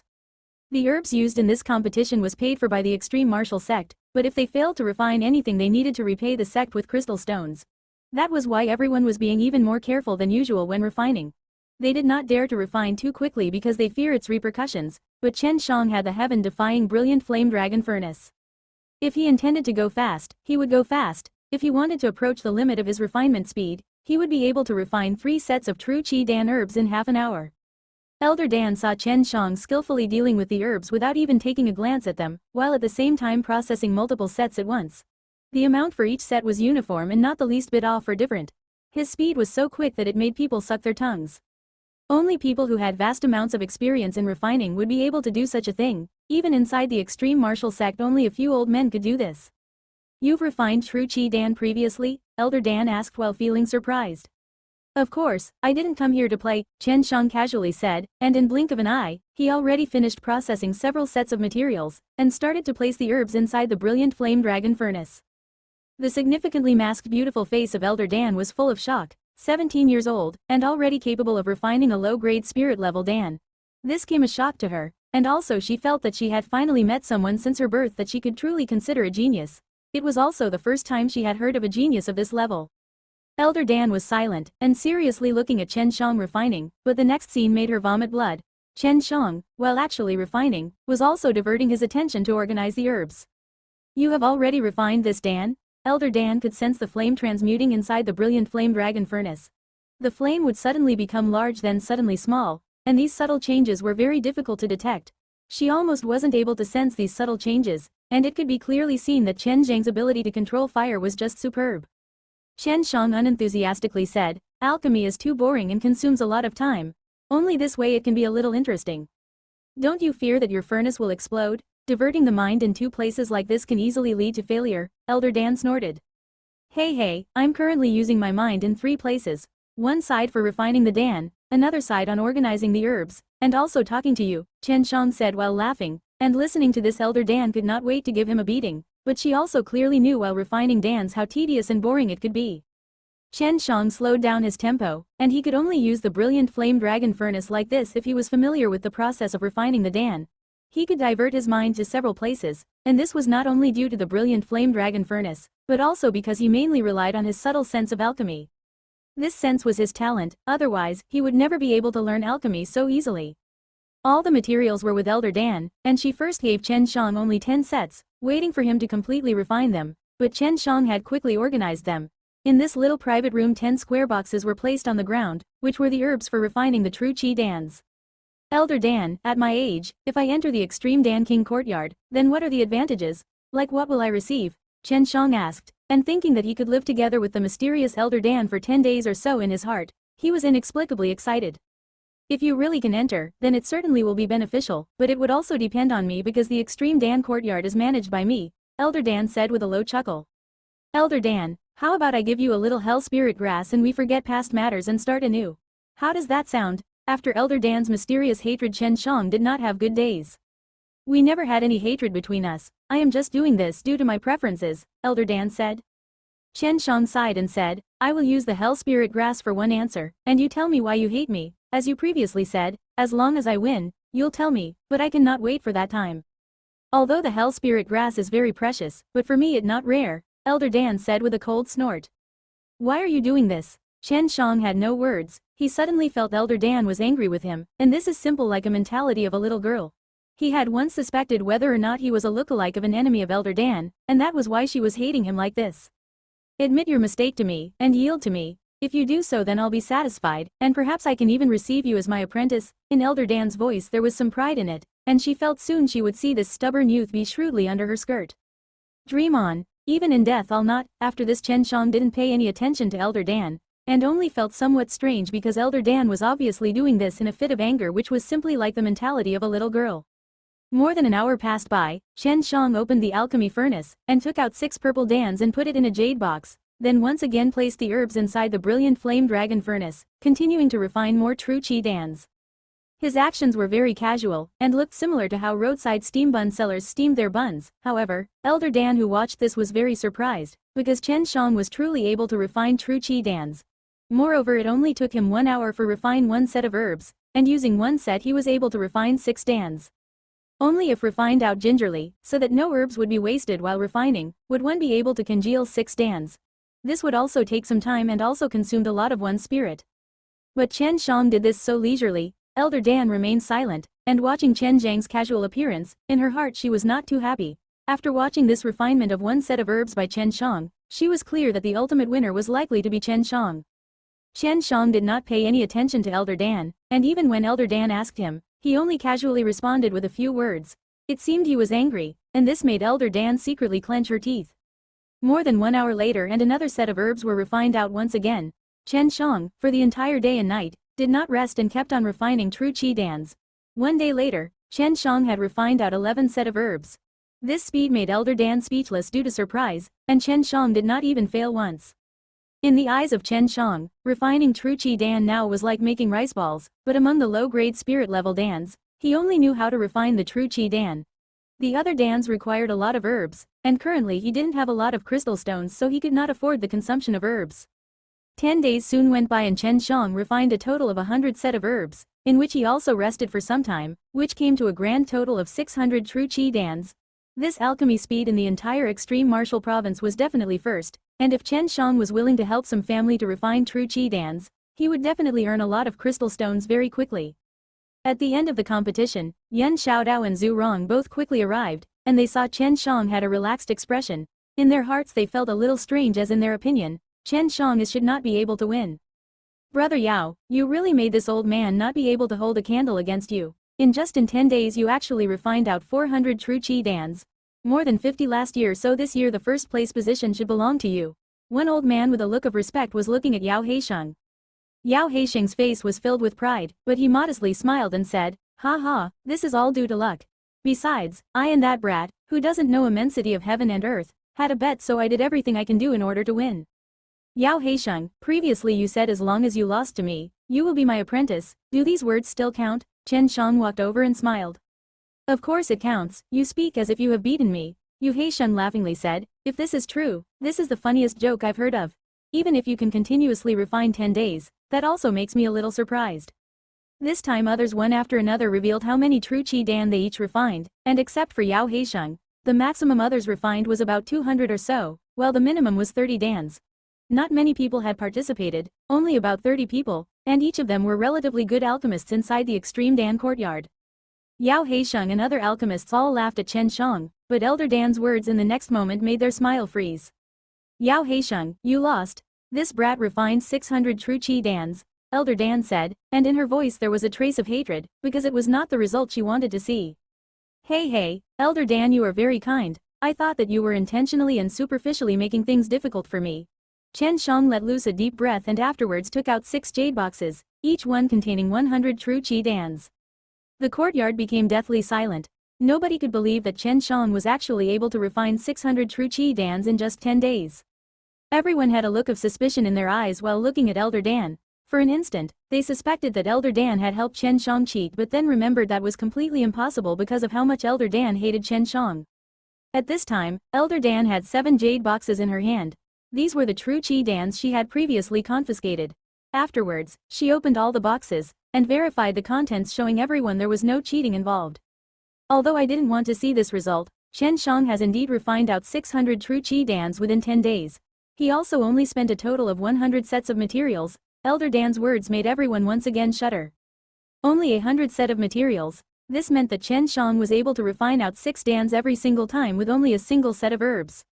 The herbs used in this competition was paid for by the extreme martial sect, but if they failed to refine anything they needed to repay the sect with crystal stones. That was why everyone was being even more careful than usual when refining. They did not dare to refine too quickly because they fear its repercussions, but Chen Xiang had the heaven-defying brilliant flame dragon furnace. If he intended to go fast, he would go fast. If he wanted to approach the limit of his refinement speed, he would be able to refine 3 sets of true Qi Dan herbs in half an hour. Elder Dan saw Chen Xiang skillfully dealing with the herbs without even taking a glance at them, while at the same time processing multiple sets at once. The amount for each set was uniform and not the least bit off or different. His speed was so quick that it made people suck their tongues. Only people who had vast amounts of experience in refining would be able to do such a thing. Even inside the extreme martial sect, only a few old men could do this. You've refined true Qi Dan previously? Elder Dan asked while feeling surprised. Of course, I didn't come here to play, Chen Xiang casually said, and in blink of an eye, he already finished processing several sets of materials, and started to place the herbs inside the brilliant flame dragon furnace. The significantly masked beautiful face of Elder Dan was full of shock, 17 years old, and already capable of refining a low-grade spirit-level Dan. This came as shock to her, and also she felt that she had finally met someone since her birth that she could truly consider a genius. It was also the first time she had heard of a genius of this level. Elder Dan was silent and seriously looking at Chen Xiang refining, but the next scene made her vomit blood. Chen Xiang, while actually refining, was also diverting his attention to organize the herbs. You have already refined this, Dan? Elder Dan could sense the flame transmuting inside the brilliant flame dragon furnace. The flame would suddenly become large then suddenly small, and these subtle changes were very difficult to detect. She almost wasn't able to sense these subtle changes, and it could be clearly seen that Chen Xiang's ability to control fire was just superb. Chen Xiang unenthusiastically said, alchemy is too boring and consumes a lot of time. Only this way it can be a little interesting. Don't you fear that your furnace will explode? Diverting the mind in two places like this can easily lead to failure, Elder Dan snorted. Hey, I'm currently using my mind in 3 places. One side for refining the Dan, another side on organizing the herbs, and also talking to you, Chen Xiang said while laughing, and listening to this Elder Dan could not wait to give him a beating. But she also clearly knew while refining Dans how tedious and boring it could be. Chen Xiang slowed down his tempo, and he could only use the brilliant flame dragon furnace like this if he was familiar with the process of refining the Dan. He could divert his mind to several places, and this was not only due to the brilliant flame dragon furnace, but also because he mainly relied on his subtle sense of alchemy. This sense was his talent, otherwise, he would never be able to learn alchemy so easily. All the materials were with Elder Dan, and she first gave Chen Xiang only 10 sets, waiting for him to completely refine them, but Chen Xiang had quickly organized them. In this little private room 10 square boxes were placed on the ground, which were the herbs for refining the true Qi Dans. Elder Dan, at my age, if I enter the extreme Dan King courtyard, then what are the advantages? Like what will I receive? Chen Xiang asked, and thinking that he could live together with the mysterious Elder Dan for 10 days or so in his heart, he was inexplicably excited. If you really can enter, then it certainly will be beneficial, but it would also depend on me because the extreme Dan courtyard is managed by me, Elder Dan said with a low chuckle. Elder Dan, how about I give you a little hell spirit grass and we forget past matters and start anew? How does that sound? After Elder Dan's mysterious hatred, Chen Xiang did not have good days. We never had any hatred between us, I am just doing this due to my preferences, Elder Dan said. Chen Xiang sighed and said, I will use the hell spirit grass for one answer, and you tell me why you hate me. As you previously said, as long as I win, you'll tell me, but I cannot wait for that time. Although the hell spirit grass is very precious, but for me it not rare, Elder Dan said with a cold snort. Why are you doing this? Chen Xiang had no words, he suddenly felt Elder Dan was angry with him, and this is simple like a mentality of a little girl. He had once suspected whether or not he was a lookalike of an enemy of Elder Dan, and that was why she was hating him like this. Admit your mistake to me, and yield to me. If you do so then I'll be satisfied, and perhaps I can even receive you as my apprentice. In Elder Dan's voice there was some pride in it, and she felt soon she would see this stubborn youth be shrewdly under her skirt. Dream on, even in death I'll not. After this Chen Xiang didn't pay any attention to Elder Dan, and only felt somewhat strange because Elder Dan was obviously doing this in a fit of anger which was simply like the mentality of a little girl. More than an hour passed by, Chen Xiang opened the alchemy furnace, and took out 6 purple Dans and put it in a jade box. Then once again placed the herbs inside the brilliant flame dragon furnace, continuing to refine more true Qi Dans. His actions were very casual, and looked similar to how roadside steam bun sellers steamed their buns. However, Elder Dan who watched this was very surprised, because Chen Xiang was truly able to refine true Qi Dans. Moreover, it only took him 1 hour for refine 1 set of herbs, and using 1 set he was able to refine 6 Dans. Only if refined out gingerly, so that no herbs would be wasted while refining, would one be able to congeal 6 Dans. This would also take some time and also consumed a lot of one's spirit. But Chen Xiang did this so leisurely, Elder Dan remained silent, and watching Chen Xiang's casual appearance, in her heart she was not too happy. After watching this refinement of 1 set of herbs by Chen Xiang, she was clear that the ultimate winner was likely to be Chen Xiang. Chen Xiang did not pay any attention to Elder Dan, and even when Elder Dan asked him, he only casually responded with a few words. It seemed he was angry, and this made Elder Dan secretly clench her teeth. More than 1 hour later and another set of herbs were refined out once again. Chen Xiang, for the entire day and night, did not rest and kept on refining true Qi Dans. 1 day later, Chen Xiang had refined out 11 set of herbs. This speed made Elder Dan speechless due to surprise, and Chen Xiang did not even fail once. In the eyes of Chen Xiang, refining true Qi Dan now was like making rice balls, but among the low-grade spirit-level Dans, he only knew how to refine the true Qi Dan. The other Dans required a lot of herbs, and currently he didn't have a lot of crystal stones, so he could not afford the consumption of herbs. 10 days soon went by and Chen Xiang refined a total of 100 set of herbs, in which he also rested for some time, which came to a grand total of 600 true Qi Dans. This alchemy speed in the entire extreme martial province was definitely first, and if Chen Xiang was willing to help some family to refine true Qi Dans, he would definitely earn a lot of crystal stones very quickly. At the end of the competition, Yuan Xiaodao and Zhu Rong both quickly arrived, and they saw Chen Xiang had a relaxed expression. In their hearts they felt a little strange, as in their opinion, Chen Xiang should not be able to win. Brother Yao, you really made this old man not be able to hold a candle against you. In 10 days you actually refined out 400 true Qi Dans. More than 50 last year, so this year the first place position should belong to you. One old man with a look of respect was looking at Yao Heisheng. Yao Heisheng's face was filled with pride, but he modestly smiled and said, "Ha ha, this is all due to luck. Besides, I and that brat, who doesn't know immensity of heaven and earth, had a bet, so I did everything I can do in order to win." Yao Heisheng, previously you said as long as you lost to me, you will be my apprentice. Do these words still count? Chen Xiang walked over and smiled. Of course it counts, you speak as if you have beaten me, Yao Heisheng laughingly said. If this is true, this is the funniest joke I've heard of. Even if you can continuously refine 10 days, that also makes me a little surprised. This time others one after another revealed how many true Qi Dan they each refined, and except for Yao Heisheng, the maximum others refined was about 200 or so, while the minimum was 30 Dans. Not many people had participated, only about 30 people, and each of them were relatively good alchemists inside the extreme Dan courtyard. Yao Heisheng and other alchemists all laughed at Chen Xiang, but Elder Dan's words in the next moment made their smile freeze. Yao Heisheng, you lost. This brat refined 600 true Qi Dans, Elder Dan said, and in her voice there was a trace of hatred, because it was not the result she wanted to see. Hey, Elder Dan, you are very kind. I thought that you were intentionally and superficially making things difficult for me. Chen Xiang let loose a deep breath and afterwards took out 6 jade boxes, each one containing 100 true Qi Dans. The courtyard became deathly silent. Nobody could believe that Chen Xiang was actually able to refine 600 true Qi Dans in just 10 days. Everyone had a look of suspicion in their eyes while looking at Elder Dan. For an instant, they suspected that Elder Dan had helped Chen Xiang cheat, but then remembered that was completely impossible because of how much Elder Dan hated Chen Xiang. At this time, Elder Dan had 7 jade boxes in her hand. These were the true Qi Dans she had previously confiscated. Afterwards, she opened all the boxes, and verified the contents, showing everyone there was no cheating involved. Although I didn't want to see this result, Chen Xiang has indeed refined out 600 true Qi Dans within 10 days. He also only spent a total of 100 sets of materials. Elder Dan's words made everyone once again shudder. Only 100 set of materials. This meant that Chen Xiang was able to refine out 6 Dans every single time with only a single set of herbs.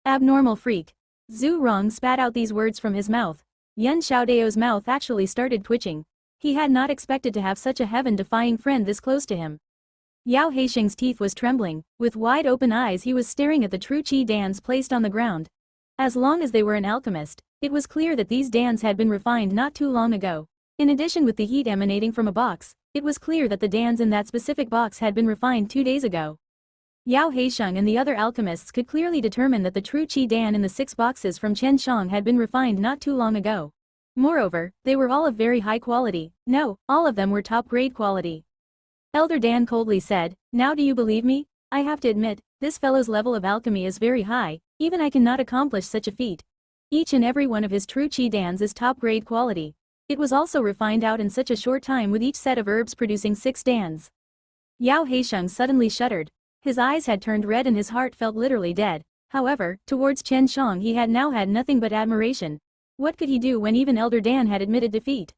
Abnormal freak. Zhu Rong spat out these words from his mouth. Yuan Xiaodao's mouth actually started twitching. He had not expected to have such a heaven-defying friend this close to him. Yao Heisheng's teeth was trembling. With wide open eyes he was staring at the true Qi Dans placed on the ground. As long as they were an alchemist, it was clear that these Dans had been refined not too long ago. In addition, with the heat emanating from a box, it was clear that the Dans in that specific box had been refined 2 days ago. Yao Heisheng and the other alchemists could clearly determine that the true Qi Dan in the 6 boxes from Chen Xiang had been refined not too long ago. Moreover, they were all of very high quality. No, all of them were top-grade quality. Elder Dan coldly said, "Now do you believe me? I have to admit, this fellow's level of alchemy is very high, even I cannot accomplish such a feat. Each and every one of his true Qi Dans is top-grade quality. It was also refined out in such a short time, with each set of herbs producing 6 Dans." Yao Heisheng suddenly shuddered. His eyes had turned red and his heart felt literally dead. However, towards Chen Xiang he had now had nothing but admiration. What could he do when even Elder Dan had admitted defeat?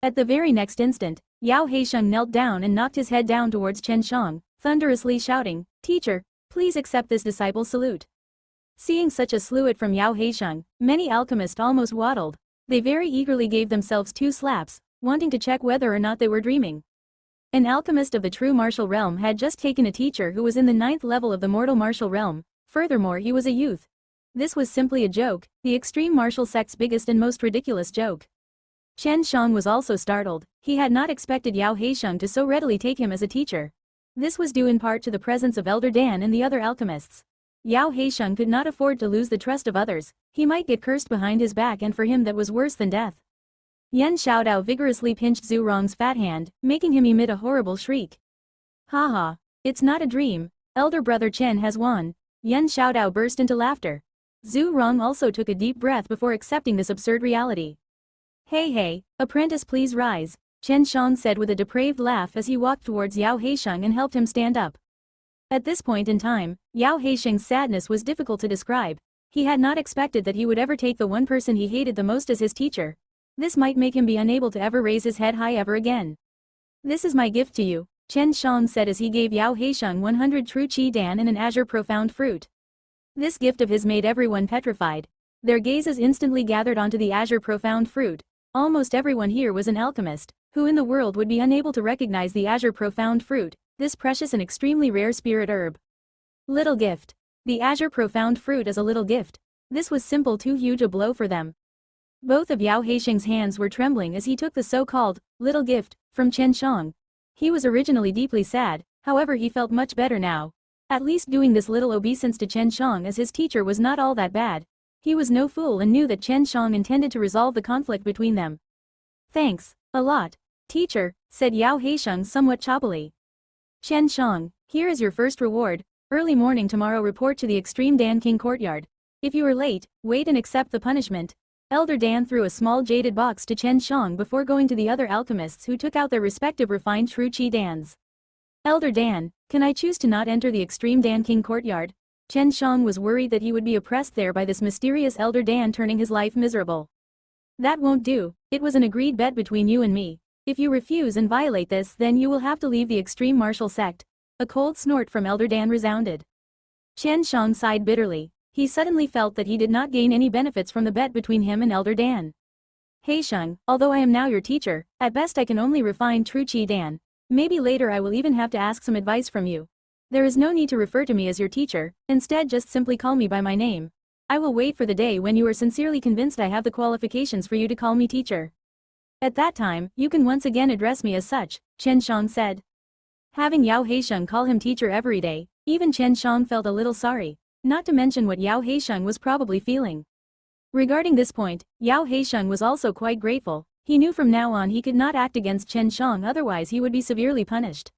At the very next instant, Yao Heisheng knelt down and knocked his head down towards Chen Xiang, thunderously shouting, "Teacher, please accept this disciple's salute." Seeing such a salute from Yao Heisheng, many alchemists almost waddled. They very eagerly gave themselves 2 slaps, wanting to check whether or not they were dreaming. An alchemist of the true martial realm had just taken a teacher who was in the 9th level of the mortal martial realm. Furthermore, he was a youth. This was simply a joke, the extreme martial sect's biggest and most ridiculous joke. Chen Xiang was also startled. He had not expected Yao Heisheng to so readily take him as a teacher. This was due in part to the presence of Elder Dan and the other alchemists. Yao Heisheng could not afford to lose the trust of others, he might get cursed behind his back and for him that was worse than death. Yan Xiaodao vigorously pinched Zhu Rong's fat hand, making him emit a horrible shriek. Haha, it's not a dream, elder brother Chen has won. Yan Xiaodao burst into laughter. Zhu Rong also took a deep breath before accepting this absurd reality. Hey, apprentice, please rise, Chen Xiang said with a depraved laugh as he walked towards Yao Heisheng and helped him stand up. At this point in time, Yao Heisheng's sadness was difficult to describe. He had not expected that he would ever take the one person he hated the most as his teacher. This might make him be unable to ever raise his head high ever again. This is my gift to you, Chen Xiang said as he gave Yao Heisheng 100 true qi dan and an azure profound fruit. This gift of his made everyone petrified. Their gazes instantly gathered onto the azure profound fruit. Almost everyone here was an alchemist. Who in the world would be unable to recognize the azure profound fruit, this precious and extremely rare spirit herb? Little gift. The azure profound fruit is a little gift. This was simple, too huge a blow for them. Both of Yao Heisheng's hands were trembling as he took the so-called little gift from Chen Xiang. He was originally deeply sad, however he felt much better now. At least doing this little obeisance to Chen Xiang as his teacher was not all that bad. He was no fool and knew that Chen Xiang intended to resolve the conflict between them. Thanks, a lot, teacher, said Yao Heisheng somewhat choppily. Chen Xiang, here is your first reward. Early morning tomorrow report to the Extreme Dan King courtyard. If you are late, wait and accept the punishment. Elder Dan threw a small jaded box to Chen Xiang before going to the other alchemists who took out their respective refined true qi dans. Elder Dan, can I choose to not enter the Extreme Dan King courtyard? Chen Xiang was worried that he would be oppressed there by this mysterious Elder Dan turning his life miserable. That won't do, it was an agreed bet between you and me. If you refuse and violate this, then you will have to leave the extreme martial sect. A cold snort from Elder Dan resounded. Chen Xiang sighed bitterly. He suddenly felt that he did not gain any benefits from the bet between him and Elder Dan. Heisheng, although I am now your teacher, at best I can only refine true qi dan. Maybe later I will even have to ask some advice from you. There is no need to refer to me as your teacher, instead just simply call me by my name. I will wait for the day when you are sincerely convinced I have the qualifications for you to call me teacher. At that time, you can once again address me as such, Chen Xiang said. Having Yao Heisheng call him teacher every day, even Chen Xiang felt a little sorry, not to mention what Yao Heisheng was probably feeling. Regarding this point, Yao Heisheng was also quite grateful. He knew from now on he could not act against Chen Xiang, otherwise he would be severely punished.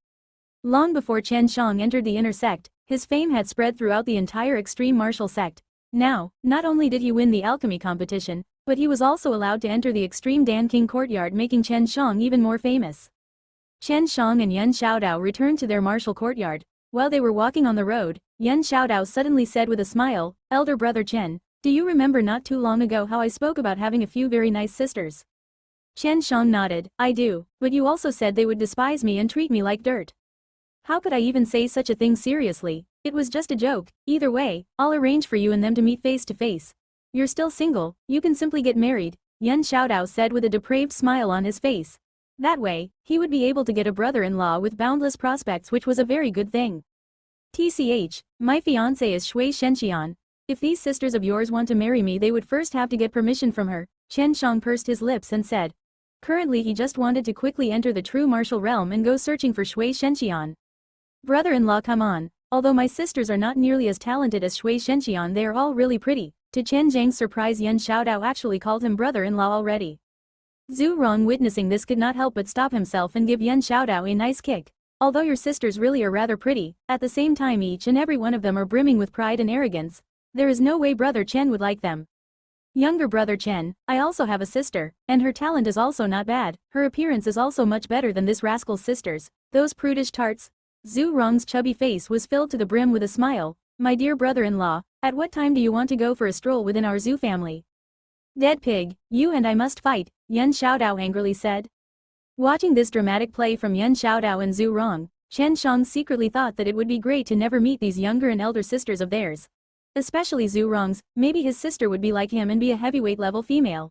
Long before Chen Xiang entered the inner sect, his fame had spread throughout the entire extreme martial sect. Now, not only did he win the alchemy competition, but he was also allowed to enter the Extreme Dan King courtyard, making Chen Xiang even more famous. Chen Xiang and Yan Xiaodao returned to their martial courtyard. While they were walking on the road, Yan Xiaodao suddenly said with a smile, Elder brother Chen, do you remember not too long ago how I spoke about having a few very nice sisters? Chen Xiang nodded, I do, but you also said they would despise me and treat me like dirt. How could I even say such a thing seriously? It was just a joke. Either way, I'll arrange for you and them to meet face to face. You're still single, you can simply get married, Yan Xiaodao said with a depraved smile on his face. That way, he would be able to get a brother-in-law with boundless prospects, which was a very good thing. TCH, my fiancé is Chen Xiang. If these sisters of yours want to marry me, they would first have to get permission from her. Chen Xiang pursed his lips and said. Currently he just wanted to quickly enter the true martial realm and go searching for Chen Xiang. Brother-in-law, come on. Although my sisters are not nearly as talented as Chen Xiang, they are all really pretty. To Chen Zhang's surprise, Yan Xiaodao actually called him brother-in-law already. Zhu Rong, witnessing this, could not help but stop himself and give Yan Xiaodao a nice kick. Although your sisters really are rather pretty, at the same time each and every one of them are brimming with pride and arrogance. There is no way brother Chen would like them. Younger brother Chen, I also have a sister, and her talent is also not bad. Her appearance is also much better than this rascal's sisters. Those prudish tarts. Zhu Rong's chubby face was filled to the brim with a smile. My dear brother-in-law, at what time do you want to go for a stroll within our zoo family? Dead pig, you and I must fight, Yan Xiaodao angrily said. Watching this dramatic play from Yan Xiaodao and Zhu Rong, Chen Xiang secretly thought that it would be great to never meet these younger and elder sisters of theirs. Especially Zhu Rong's, maybe his sister would be like him and be a heavyweight level female.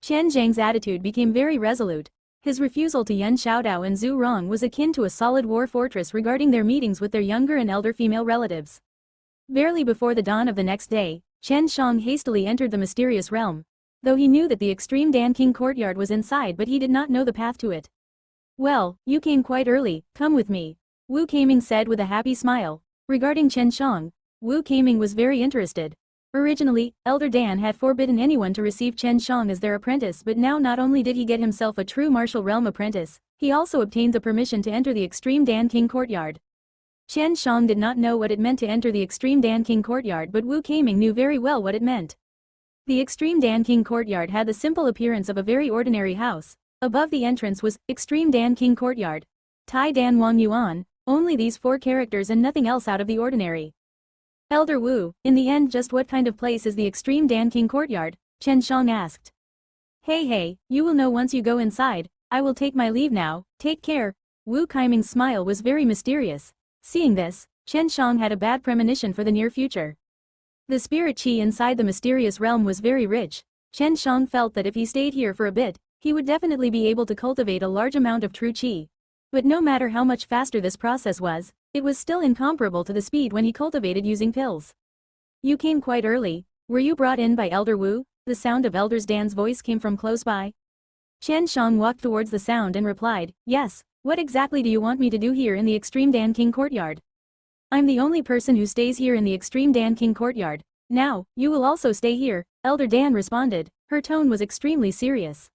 Chen Zhang's attitude became very resolute. His refusal to Yan Xiaodao and Zhu Rong was akin to a solid war fortress regarding their meetings with their younger and elder female relatives. Barely before the dawn of the next day, Chen Xiang hastily entered the mysterious realm. Though he knew that the Extreme Dan King courtyard was inside, but he did not know the path to it. Well, you came quite early, come with me. Wu Keiming said with a happy smile. Regarding Chen Xiang, Wu Keiming was very interested. Originally, Elder Dan had forbidden anyone to receive Chen Xiang as their apprentice, but now not only did he get himself a true martial realm apprentice, he also obtained the permission to enter the Extreme Dan King courtyard. Chen Xiang did not know what it meant to enter the Extreme Dan King courtyard, but Wu Keiming knew very well what it meant. The Extreme Dan King courtyard had the simple appearance of a very ordinary house. Above the entrance was Extreme Dan King courtyard. Tai Dan Wang Yuan, only these 4 characters and nothing else out of the ordinary. Elder Wu, in the end, just what kind of place is the Extreme Dan King courtyard? Chen Xiang asked. Hey, you will know once you go inside. I will take my leave now, take care. Wu Keiming's smile was very mysterious. Seeing this, Chen Xiang had a bad premonition for the near future. The spirit qi inside the mysterious realm was very rich. Chen Xiang felt that if he stayed here for a bit, he would definitely be able to cultivate a large amount of true qi. But no matter how much faster this process was, it was still incomparable to the speed when he cultivated using pills. You came quite early. Were you brought in by Elder Wu? The sound of Elder Dan's voice came from close by. Chen Xiang walked towards the sound and replied, yes, what exactly do you want me to do here in the Extreme Dan King courtyard? I'm the only person who stays here in the Extreme Dan King courtyard. Now, you will also stay here, Elder Dan responded. Her tone was extremely serious.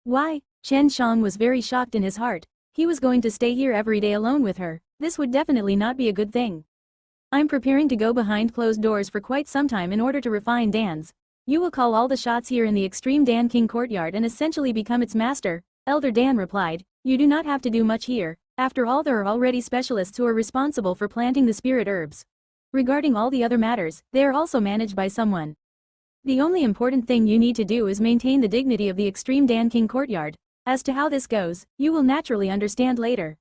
Why? Chen Xiang was very shocked in his heart. He was going to stay here every day alone with her. This would definitely not be a good thing. I'm preparing to go behind closed doors for quite some time in order to refine Dan's. You will call all the shots here in the Extreme Dan King courtyard and essentially become its master, Elder Dan replied. You do not have to do much here. After all, there are already specialists who are responsible for planting the spirit herbs. Regarding all the other matters, they are also managed by someone. The only important thing you need to do is maintain the dignity of the Extreme Dan King courtyard. As to how this goes, you will naturally understand later.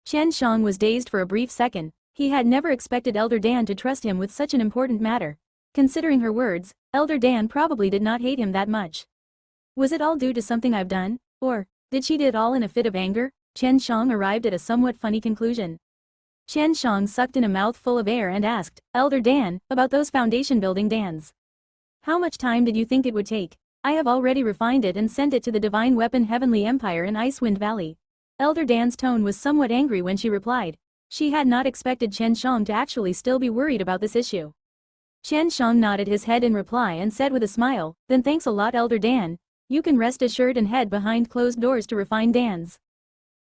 Chen Xiang was dazed for a brief second. He had never expected Elder Dan to trust him with such an important matter. Considering her words, Elder Dan probably did not hate him that much. Was it all due to something I've done? Or, did she do it all in a fit of anger? Chen Xiang arrived at a somewhat funny conclusion. Chen Xiang sucked in a mouthful of air and asked, Elder Dan, about those foundation building Dans. How much time did you think it would take? I have already refined it and sent it to the Divine Weapon Heavenly Empire in Icewind Valley. Elder Dan's tone was somewhat angry when she replied. She had not expected Chen Xiang to actually still be worried about this issue. Chen Xiang nodded his head in reply and said with a smile, then thanks a lot, Elder Dan. You can rest assured and head behind closed doors to refine Dans.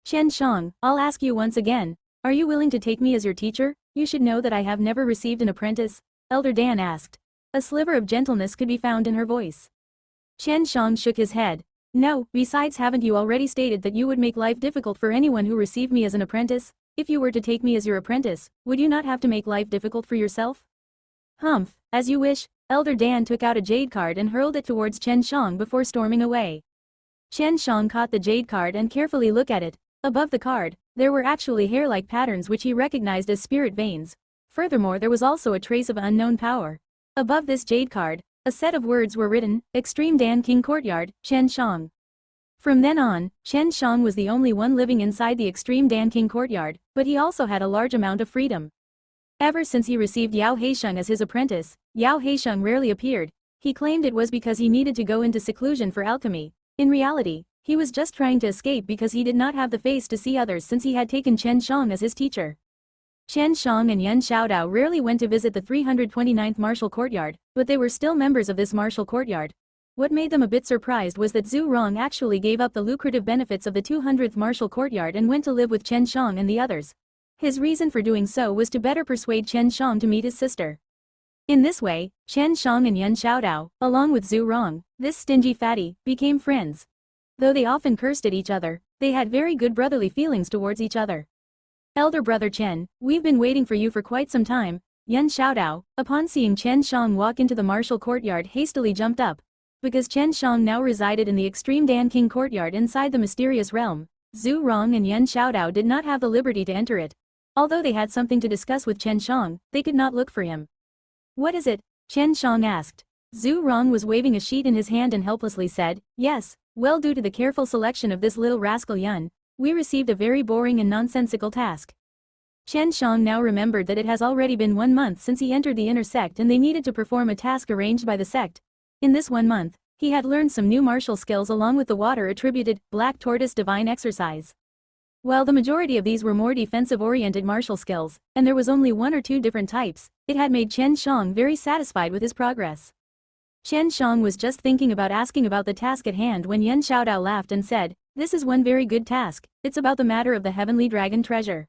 Chen Xiang, I'll ask you once again, are you willing to take me as your teacher? You should know that I have never received an apprentice, Elder Dan asked. A sliver of gentleness could be found in her voice. Chen Xiang shook his head. No, besides, haven't you already stated that you would make life difficult for anyone who received me as an apprentice? If you were to take me as your apprentice, would you not have to make life difficult for yourself? Humph, as you wish. Elder Dan took out a jade card and hurled it towards Chen Xiang before storming away. Chen Xiang caught the jade card and carefully looked at it. Above the card, there were actually hair-like patterns which he recognized as spirit veins. Furthermore, there was also a trace of unknown power. Above this jade card, a set of words were written, Extreme Dan King Courtyard, Chen Xiang. From then on, Chen Xiang was the only one living inside the Extreme Dan King Courtyard, but he also had a large amount of freedom. Ever since he received Yao Heisheng as his apprentice, Yao Heisheng rarely appeared. He claimed it was because he needed to go into seclusion for alchemy. In reality, he was just trying to escape because he did not have the face to see others since he had taken Chen Xiang as his teacher. Chen Xiang and Yuan Xiaodao rarely went to visit the 329th Martial Courtyard, but they were still members of this Martial Courtyard. What made them a bit surprised was that Zhu Rong actually gave up the lucrative benefits of the 200th Martial Courtyard and went to live with Chen Xiang and the others. His reason for doing so was to better persuade Chen Xiang to meet his sister. In this way, Chen Xiang and Yuan Xiaodao, along with Zhu Rong, this stingy fatty, became friends. Though they often cursed at each other, they had very good brotherly feelings towards each other. Elder brother Chen, we've been waiting for you for quite some time. Yuan Xiaodao, upon seeing Chen Xiang walk into the martial courtyard, hastily jumped up. Because Chen Xiang now resided in the Extreme Dan King courtyard inside the mysterious realm, Zhu Rong and Yuan Xiaodao did not have the liberty to enter it. Although they had something to discuss with Chen Xiang, they could not look for him. What is it? Chen Xiang asked. Zhu Rong was waving a sheet in his hand and helplessly said, yes, well, due to the careful selection of this little rascal Yuan, we received a very boring and nonsensical task. Chen Xiang now remembered that it has already been 1 month since he entered the inner sect and they needed to perform a task arranged by the sect. In this 1 month, he had learned some new martial skills along with the water attributed Black Tortoise Divine Exercise. While the majority of these were more defensive-oriented martial skills, and there was only one or two different types, it had made Chen Xiang very satisfied with his progress. Chen Xiang was just thinking about asking about the task at hand when Yuan Xiaodao laughed and said, "This is one very good task, it's about the matter of the Heavenly Dragon Treasure."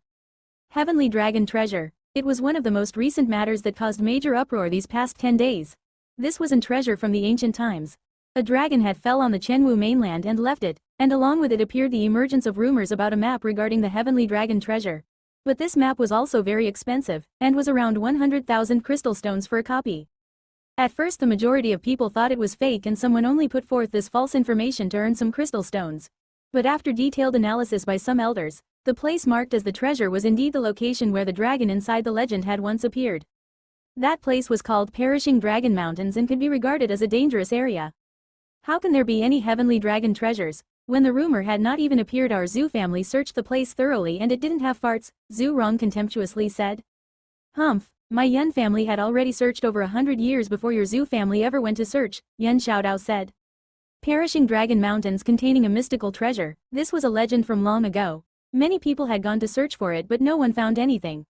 Heavenly Dragon Treasure. It was one of the most recent matters that caused major uproar these past 10 days. This was a treasure from the ancient times. A dragon had fell on the Chenwu mainland and left it, and along with it appeared the emergence of rumors about a map regarding the Heavenly Dragon Treasure. But this map was also very expensive, and was around 100,000 crystal stones for a copy. At first the majority of people thought it was fake and someone only put forth this false information to earn some crystal stones. But after detailed analysis by some elders, the place marked as the treasure was indeed the location where the dragon inside the legend had once appeared. That place was called Perishing Dragon Mountains and could be regarded as a dangerous area. How can there be any heavenly dragon treasures, when the rumor had not even appeared? Our Zhu family searched the place thoroughly and it didn't have farts, Zhu Rong contemptuously said. Humph, my Yun family had already searched over 100 years before your Zhu family ever went to search, Yuan Xiaodao said. Perishing Dragon Mountains containing a mystical treasure, this was a legend from long ago. Many people had gone to search for it but no one found anything.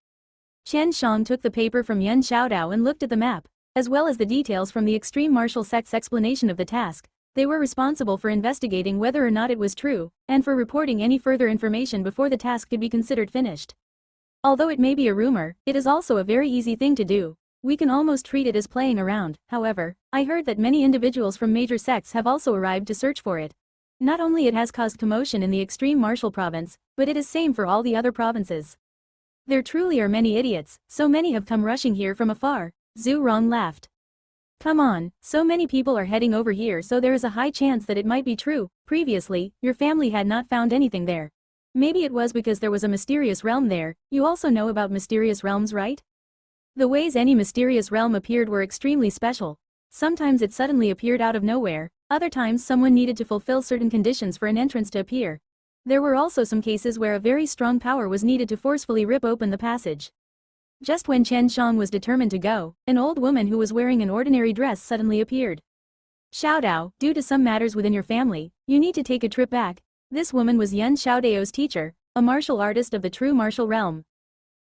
Chen Xiang took the paper from Yuan Xiaodao and looked at the map, as well as the details from the extreme martial sect's explanation of the task. They were responsible for investigating whether or not it was true, and for reporting any further information before the task could be considered finished. Although it may be a rumor, it is also a very easy thing to do. We can almost treat it as playing around. However, I heard that many individuals from major sects have also arrived to search for it. Not only it has caused commotion in the extreme martial province, but it is same for all the other provinces. There truly are many idiots, so many have come rushing here from afar, Zhu Rong laughed. Come on, so many people are heading over here so there is a high chance that it might be true. Previously, your family had not found anything there. Maybe it was because there was a mysterious realm there. You also know about mysterious realms, right? The ways any mysterious realm appeared were extremely special. Sometimes it suddenly appeared out of nowhere, other times someone needed to fulfill certain conditions for an entrance to appear. There were also some cases where a very strong power was needed to forcefully rip open the passage. Just when Chen Xiang was determined to go, an old woman who was wearing an ordinary dress suddenly appeared. Xiaodao, due to some matters within your family, you need to take a trip back. This woman was Yuan Xiaodao's teacher, a martial artist of the true martial realm.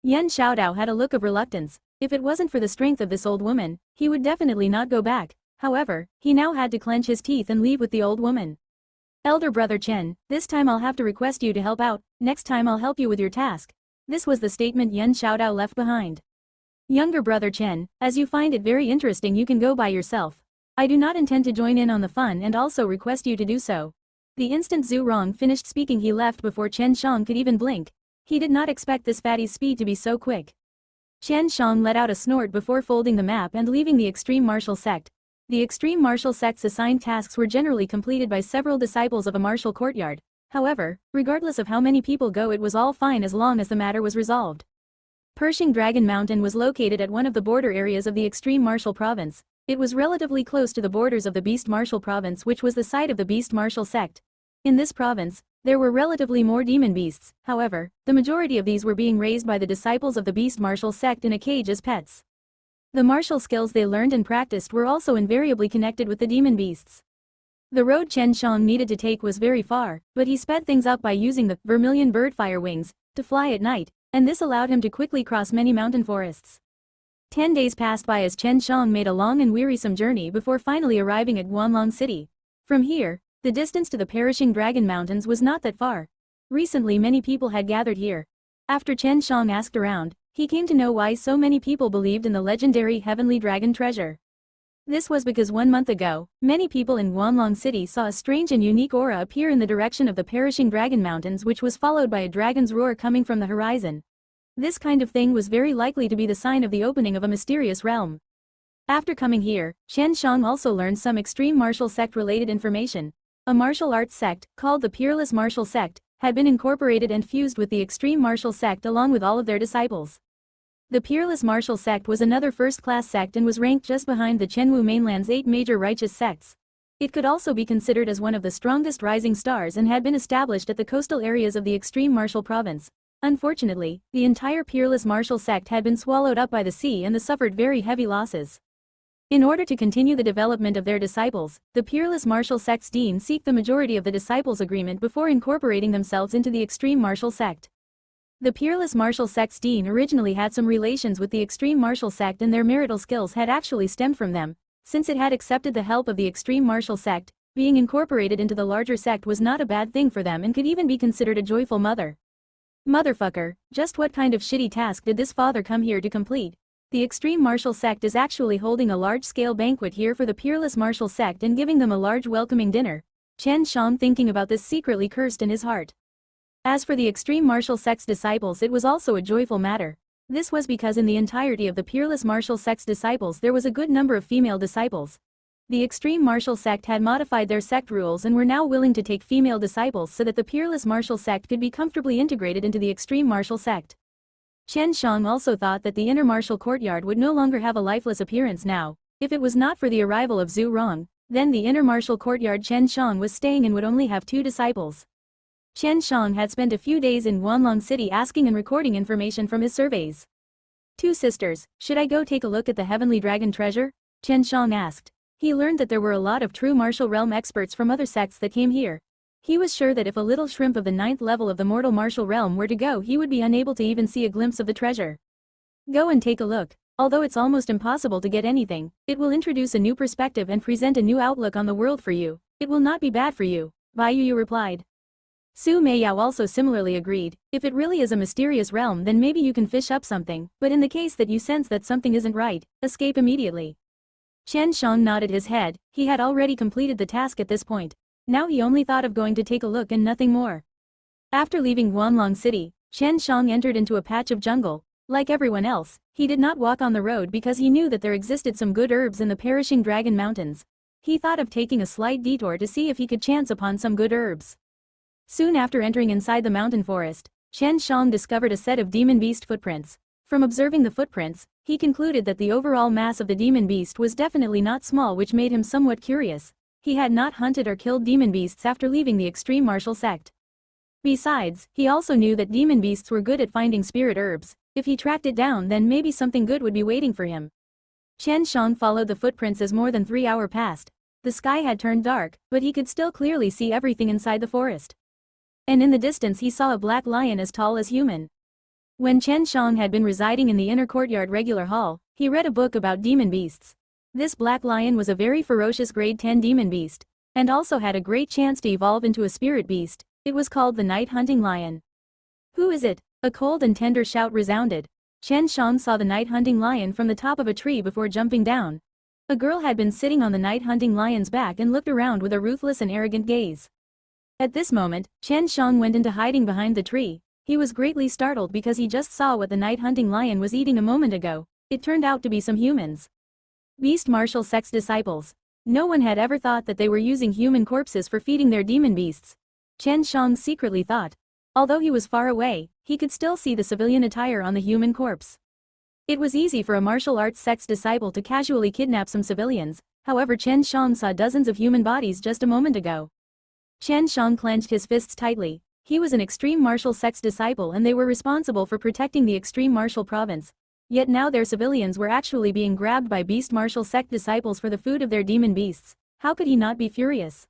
Yuan Xiaodao had a look of reluctance. If it wasn't for the strength of this old woman, he would definitely not go back. However, he now had to clench his teeth and leave with the old woman. Elder brother Chen, this time I'll have to request you to help out, next time I'll help you with your task. This was the statement Yuan Xiaodao left behind. Younger brother Chen, as you find it very interesting you can go by yourself. I do not intend to join in on the fun and also request you to do so. The instant Zhu Rong finished speaking he left before Chen Xiang could even blink. He did not expect this fatty's speed to be so quick. Chen Xiang let out a snort before folding the map and leaving the extreme martial sect. The extreme martial sect's assigned tasks were generally completed by several disciples of a martial courtyard. However, regardless of how many people go it was all fine as long as the matter was resolved. Pershing Dragon Mountain was located at one of the border areas of the extreme martial province. It was relatively close to the borders of the beast martial province which was the site of the beast martial sect. In this province, there were relatively more demon beasts, however, the majority of these were being raised by the disciples of the beast martial sect in a cage as pets. The martial skills they learned and practiced were also invariably connected with the demon beasts. The road Chen Xiang needed to take was very far, but he sped things up by using the vermilion birdfire wings to fly at night, and this allowed him to quickly cross many mountain forests. 10 days passed by as Chen Xiang made a long and wearisome journey before finally arriving at Guanlong City. From here, the distance to the Perishing Dragon Mountains was not that far. Recently many people had gathered here. After Chen Xiang asked around, he came to know why so many people believed in the legendary Heavenly Dragon Treasure. This was because 1 month ago, many people in Guanlong City saw a strange and unique aura appear in the direction of the Perishing Dragon Mountains which was followed by a dragon's roar coming from the horizon. This kind of thing was very likely to be the sign of the opening of a mysterious realm. After coming here, Chen Xiang also learned some extreme martial sect related information. A martial arts sect, called the Peerless Martial Sect, had been incorporated and fused with the extreme martial sect along with all of their disciples. The Peerless Martial Sect was another first-class sect and was ranked just behind the Chenwu mainland's 8 major righteous sects. It could also be considered as one of the strongest rising stars and had been established at the coastal areas of the extreme martial province. Unfortunately, the entire Peerless Martial Sect had been swallowed up by the sea and suffered very heavy losses. In order to continue the development of their disciples, the peerless martial sect's dean seek the majority of the disciples' agreement before incorporating themselves into the extreme martial sect. The peerless martial sect's dean originally had some relations with the extreme martial sect, and their marital skills had actually stemmed from them. Since it had accepted the help of the extreme martial sect, being incorporated into the larger sect was not a bad thing for them and could even be considered a joyful mother. Motherfucker, just what kind of shitty task did this father come here to complete? The extreme martial sect is actually holding a large-scale banquet here for the peerless martial sect and giving them a large welcoming dinner. Chen Xiang, thinking about this, secretly cursed in his heart. As for the extreme martial sect's disciples, it was also a joyful matter. This was because in the entirety of the peerless martial sect's disciples there was a good number of female disciples. The extreme martial sect had modified their sect rules and were now willing to take female disciples so that the peerless martial sect could be comfortably integrated into the extreme martial sect. Chen Xiang also thought that the inner martial courtyard would no longer have a lifeless appearance now. If it was not for the arrival of Zhu Rong, then the inner martial courtyard Chen Xiang was staying in would only have 2 disciples. Chen Xiang had spent a few days in Wanlong City asking and recording information from his surveys. 2 sisters, should I go take a look at the heavenly dragon treasure? Chen Xiang asked. He learned that there were a lot of true martial realm experts from other sects that came here. He was sure that if a little shrimp of the 9th level of the mortal martial realm were to go, he would be unable to even see a glimpse of the treasure. Go and take a look. Although it's almost impossible to get anything, it will introduce a new perspective and present a new outlook on the world for you. It will not be bad for you, Yu replied. Su Meiyao also similarly agreed. If it really is a mysterious realm, then maybe you can fish up something, but in the case that you sense that something isn't right, escape immediately. Chen Xiang nodded his head. He had already completed the task at this point. Now he only thought of going to take a look and nothing more. After leaving Wanlong City, Chen Xiang entered into a patch of jungle. Like everyone else, he did not walk on the road because he knew that there existed some good herbs in the perishing Dragon Mountains. He thought of taking a slight detour to see if he could chance upon some good herbs. Soon after entering inside the mountain forest, Chen Xiang discovered a set of demon beast footprints. From observing the footprints, he concluded that the overall mass of the demon beast was definitely not small, which made him somewhat curious. He had not hunted or killed demon beasts after leaving the extreme martial sect. Besides, he also knew that demon beasts were good at finding spirit herbs. If he tracked it down, then maybe something good would be waiting for him. Chen Xiang followed the footprints as more than 3 hours passed. The sky had turned dark, but he could still clearly see everything inside the forest. And in the distance he saw a black lion as tall as human. When Chen Xiang had been residing in the inner courtyard regular hall, he read a book about demon beasts. This black lion was a very ferocious grade 10 demon beast, and also had a great chance to evolve into a spirit beast. It was called the night hunting lion. Who is it? A cold and tender shout resounded. Chen Xiang saw the night hunting lion from the top of a tree before jumping down. A girl had been sitting on the night hunting lion's back and looked around with a ruthless and arrogant gaze. At this moment, Chen Xiang went into hiding behind the tree. He was greatly startled because he just saw what the night hunting lion was eating a moment ago. It turned out to be some humans. Beast martial sect's disciples. No one had ever thought that they were using human corpses for feeding their demon beasts. Chen Xiang secretly thought. Although he was far away, he could still see the civilian attire on the human corpse. It was easy for a martial arts sect's disciple to casually kidnap some civilians, however Chen Xiang saw dozens of human bodies just a moment ago. Chen Xiang clenched his fists tightly. He was an extreme martial sect's disciple and they were responsible for protecting the extreme martial province. Yet now their civilians were actually being grabbed by beast martial sect disciples for the food of their demon beasts. How could he not be furious?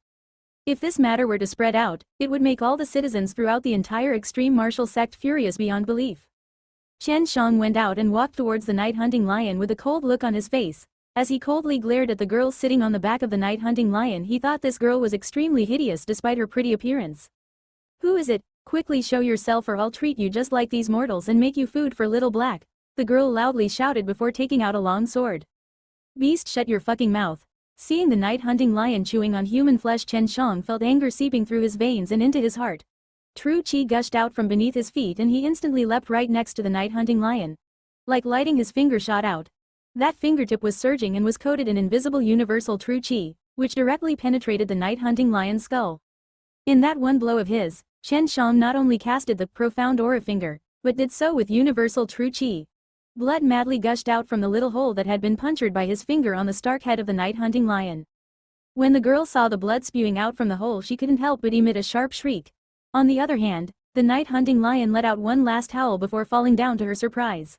If this matter were to spread out, it would make all the citizens throughout the entire extreme martial sect furious beyond belief. Chen Xiang went out and walked towards the night hunting lion with a cold look on his face. As he coldly glared at the girl sitting on the back of the night hunting lion, he thought this girl was extremely hideous despite her pretty appearance. Who is it? Quickly show yourself or I'll treat you just like these mortals and make you food for Little Black. The girl loudly shouted before taking out a long sword. Beast, shut your fucking mouth. Seeing the night hunting lion chewing on human flesh, Chen Xiang felt anger seeping through his veins and into his heart. True chi gushed out from beneath his feet and he instantly leapt right next to the night hunting lion. Like lighting, his finger shot out. That fingertip was surging and was coated in invisible universal true chi, which directly penetrated the night hunting lion's skull. In that one blow of his, Chen Xiang not only casted the profound aura finger, but did so with universal true chi. Blood madly gushed out from the little hole that had been punctured by his finger on the stark head of the night hunting lion. When the girl saw the blood spewing out from the hole, she couldn't help but emit a sharp shriek. On the other hand, the night hunting lion let out one last howl before falling down to her surprise.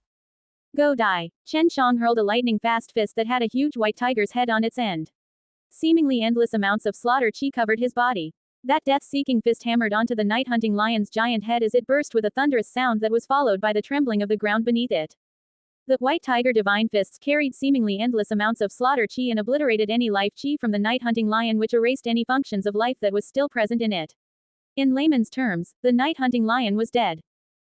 Go die. Chen Xiang hurled a lightning-fast fist that had a huge white tiger's head on its end. Seemingly endless amounts of slaughter chi covered his body. That death-seeking fist hammered onto the night-hunting lion's giant head as it burst with a thunderous sound that was followed by the trembling of the ground beneath it. The white tiger divine fists carried seemingly endless amounts of slaughter chi and obliterated any life chi from the night-hunting lion, which erased any functions of life that was still present in it. In layman's terms, the night-hunting lion was dead.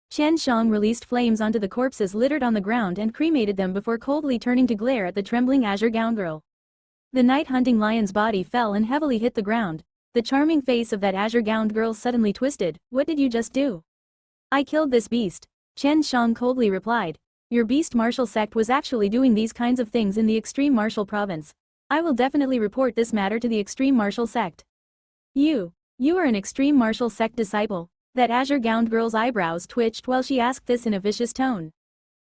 Chen Xiang released flames onto the corpses littered on the ground and cremated them before coldly turning to glare at the trembling azure-gowned girl. The night-hunting lion's body fell and heavily hit the ground. The charming face of that azure-gowned girl suddenly twisted. What did you just do? I killed this beast. Chen Xiang coldly replied. Your beast martial sect was actually doing these kinds of things in the extreme martial province. I will definitely report this matter to the extreme martial sect. You are an extreme martial sect disciple. That azure-gowned girl's eyebrows twitched while she asked this in a vicious tone.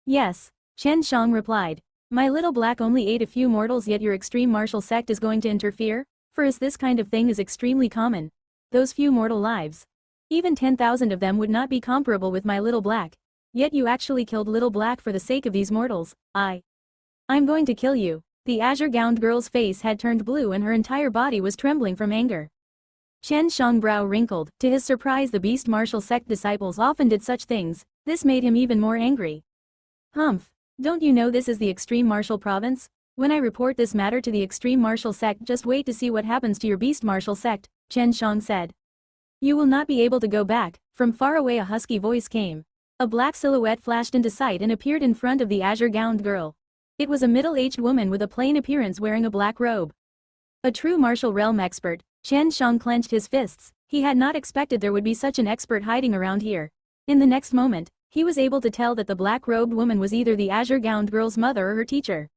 Yes, Chen Xiang replied. My little black only ate a few mortals, yet your extreme martial sect is going to interfere? For us this kind of thing is extremely common. Those few mortal lives. Even 10,000 of them would not be comparable with my little black. Yet you actually killed little black for the sake of these mortals. I'm going to kill you. The azure-gowned girl's face had turned blue and her entire body was trembling from anger. Chen Xiang brow wrinkled. To his surprise, the beast martial sect disciples often did such things. This made him even more angry. Humph. Don't you know this is the extreme martial province? When I report this matter to the extreme martial sect, just wait to see what happens to your beast martial sect, Chen Xiang said. You will not be able to go back. From far away a husky voice came. A black silhouette flashed into sight and appeared in front of the azure-gowned girl. It was a middle-aged woman with a plain appearance wearing a black robe. A true martial realm expert. Chen Xiang clenched his fists. He had not expected there would be such an expert hiding around here. In the next moment, he was able to tell that the black-robed woman was either the azure-gowned girl's mother or her teacher.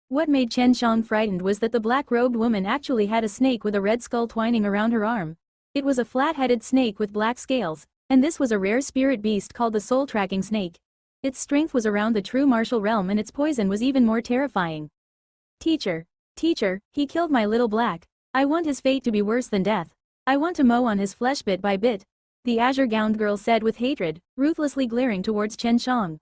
What made Chen Xiang frightened was that the black-robed woman actually had a snake with a red skull twining around her arm. It was a flat-headed snake with black scales, and this was a rare spirit beast called the soul-tracking snake. Its strength was around the true martial realm and its poison was even more terrifying. Teacher, he killed my little black. I want his fate to be worse than death. I want to mow on his flesh bit by bit. The azure-gowned girl said with hatred, ruthlessly glaring towards Chen Xiang.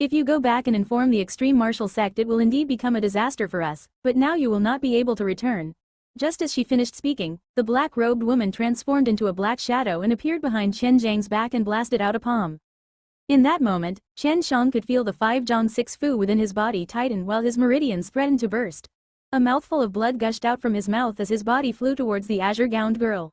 If you go back and inform the extreme martial sect, it will indeed become a disaster for us, but now you will not be able to return. Just as she finished speaking, the black-robed woman transformed into a black shadow and appeared behind Chen Xiang's back and blasted out a palm. In that moment, Chen Xiang could feel the 5 Zhang 6 Fu within his body tighten while his meridians threatened to burst. A mouthful of blood gushed out from his mouth as his body flew towards the azure-gowned girl.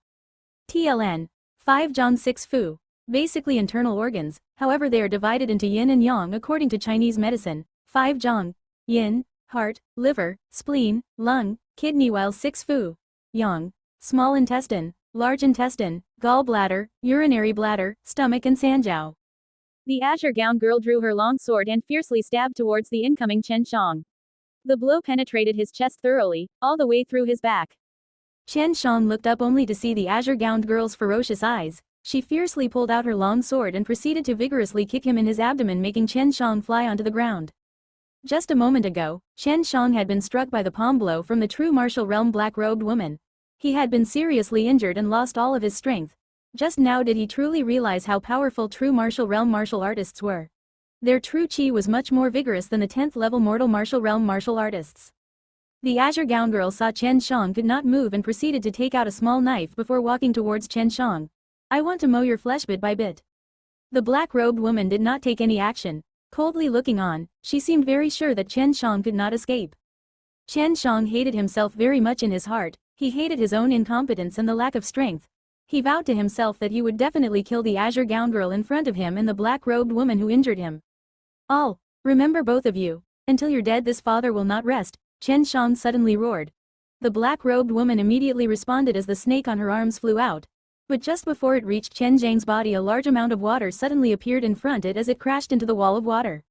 TLN. 5 Zhang 6 Fu. Basically internal organs, however they are divided into yin and yang according to Chinese medicine. 5 Zhang. Yin, heart, liver, spleen, lung, kidney, while 6 Fu. Yang. Small intestine, large intestine, gallbladder, urinary bladder, stomach and sanjiao. The azure-gowned girl drew her long sword and fiercely stabbed towards the incoming Chen Xiang. The blow penetrated his chest thoroughly, all the way through his back. Chen Xiang looked up only to see the azure-gowned girl's ferocious eyes. She fiercely pulled out her long sword and proceeded to vigorously kick him in his abdomen, making Chen Xiang fly onto the ground. Just a moment ago, Chen Xiang had been struck by the palm blow from the true martial realm black-robed woman. He had been seriously injured and lost all of his strength. Just now did he truly realize how powerful true martial realm martial artists were. Their true chi was much more vigorous than the 10th level mortal martial realm martial artists. The azure-gowned girl saw Chen Xiang could not move and proceeded to take out a small knife before walking towards Chen Xiang. I want to mow your flesh bit by bit. The black-robed woman did not take any action. Coldly looking on, she seemed very sure that Chen Xiang could not escape. Chen Xiang hated himself very much in his heart. He hated his own incompetence and the lack of strength. He vowed to himself that he would definitely kill the azure-gowned girl in front of him and the black-robed woman who injured him. All, remember both of you, until you're dead this father will not rest, Chen Xiang suddenly roared. The black-robed woman immediately responded as the snake on her arms flew out. But just before it reached Chen Xiang's body, a large amount of water suddenly appeared in front of it as it crashed into the wall of water.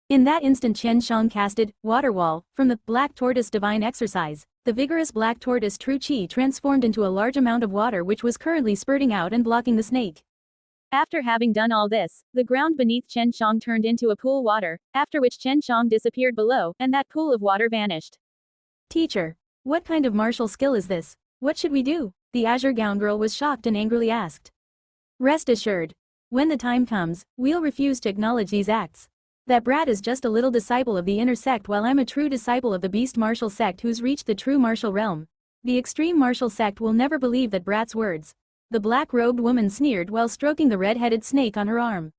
In that instant Chen Xiang casted, Water Wall, from the Black Tortoise Divine Exercise. The vigorous Black Tortoise True Chi transformed into a large amount of water which was currently spurting out and blocking the snake. After having done all this, the ground beneath Chen Xiang turned into a pool water, after which Chen Xiang disappeared below, and that pool of water vanished. Teacher, what kind of martial skill is this? What should we do? The azure-gowned girl was shocked and angrily asked. Rest assured. When the time comes, we'll refuse to acknowledge these acts. That brat is just a little disciple of the inner sect while I'm a true disciple of the beast martial sect who's reached the true martial realm. The extreme martial sect will never believe that brat's words. The black-robed woman sneered while stroking the red-headed snake on her arm.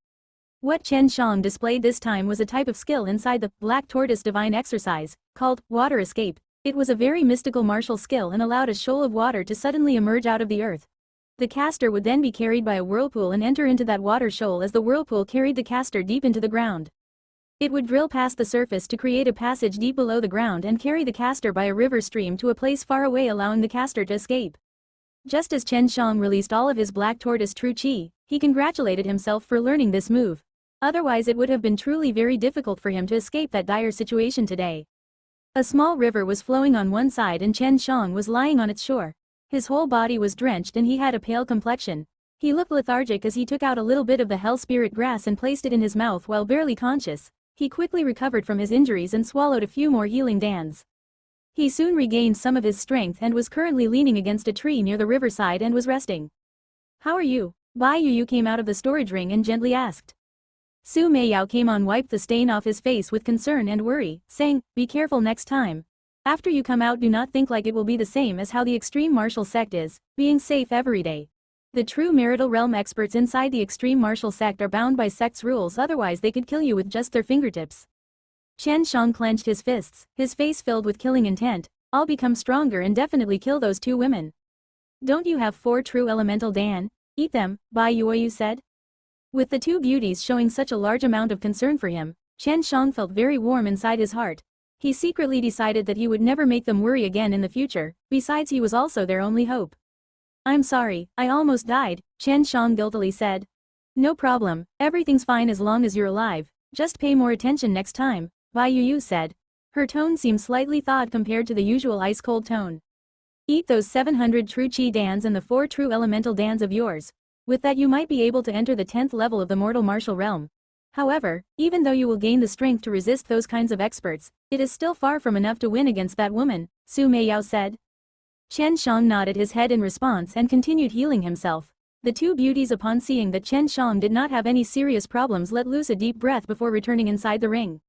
What Chen Xiang displayed this time was a type of skill inside the black tortoise divine exercise, called water escape. It was a very mystical martial skill and allowed a shoal of water to suddenly emerge out of the earth. The caster would then be carried by a whirlpool and enter into that water shoal as the whirlpool carried the caster deep into the ground. It would drill past the surface to create a passage deep below the ground and carry the caster by a river stream to a place far away, allowing the caster to escape. Just as Chen Xiang released all of his black tortoise true qi, he congratulated himself for learning this move. Otherwise it would have been truly very difficult for him to escape that dire situation today. A small river was flowing on one side and Chen Xiang was lying on its shore. His whole body was drenched and he had a pale complexion. He looked lethargic as he took out a little bit of the hell spirit grass and placed it in his mouth while barely conscious. He quickly recovered from his injuries and swallowed a few more healing dans. He soon regained some of his strength and was currently leaning against a tree near the riverside and was resting. "How are you?" Bai Yu came out of the storage ring and gently asked. Su Meiyao came on, wiped the stain off his face with concern and worry, saying, "Be careful next time. After you come out, do not think like it will be the same as how the extreme martial sect is, being safe every day. The true marital realm experts inside the extreme martial sect are bound by sect's rules, otherwise they could kill you with just their fingertips." Chen Xiang clenched his fists, his face filled with killing intent. "I'll become stronger and definitely kill those two women." "Don't you have 4 true elemental dan? Eat them," Bai Yu said. With the two beauties showing such a large amount of concern for him, Chen Xiang felt very warm inside his heart. He secretly decided that he would never make them worry again in the future, besides he was also their only hope. "I'm sorry, I almost died," Chen Xiang guiltily said. "No problem, everything's fine as long as you're alive, just pay more attention next time," Bai Yu said. Her tone seemed slightly thawed compared to the usual ice-cold tone. "Eat those 700 true qi dans and the 4 true elemental dans of yours. With that you might be able to enter the 10th level of the mortal martial realm. However, even though you will gain the strength to resist those kinds of experts, it is still far from enough to win against that woman," Su Meiyao said. Chen Xiang nodded his head in response and continued healing himself. The two beauties, upon seeing that Chen Xiang did not have any serious problems, let loose a deep breath before returning inside the ring.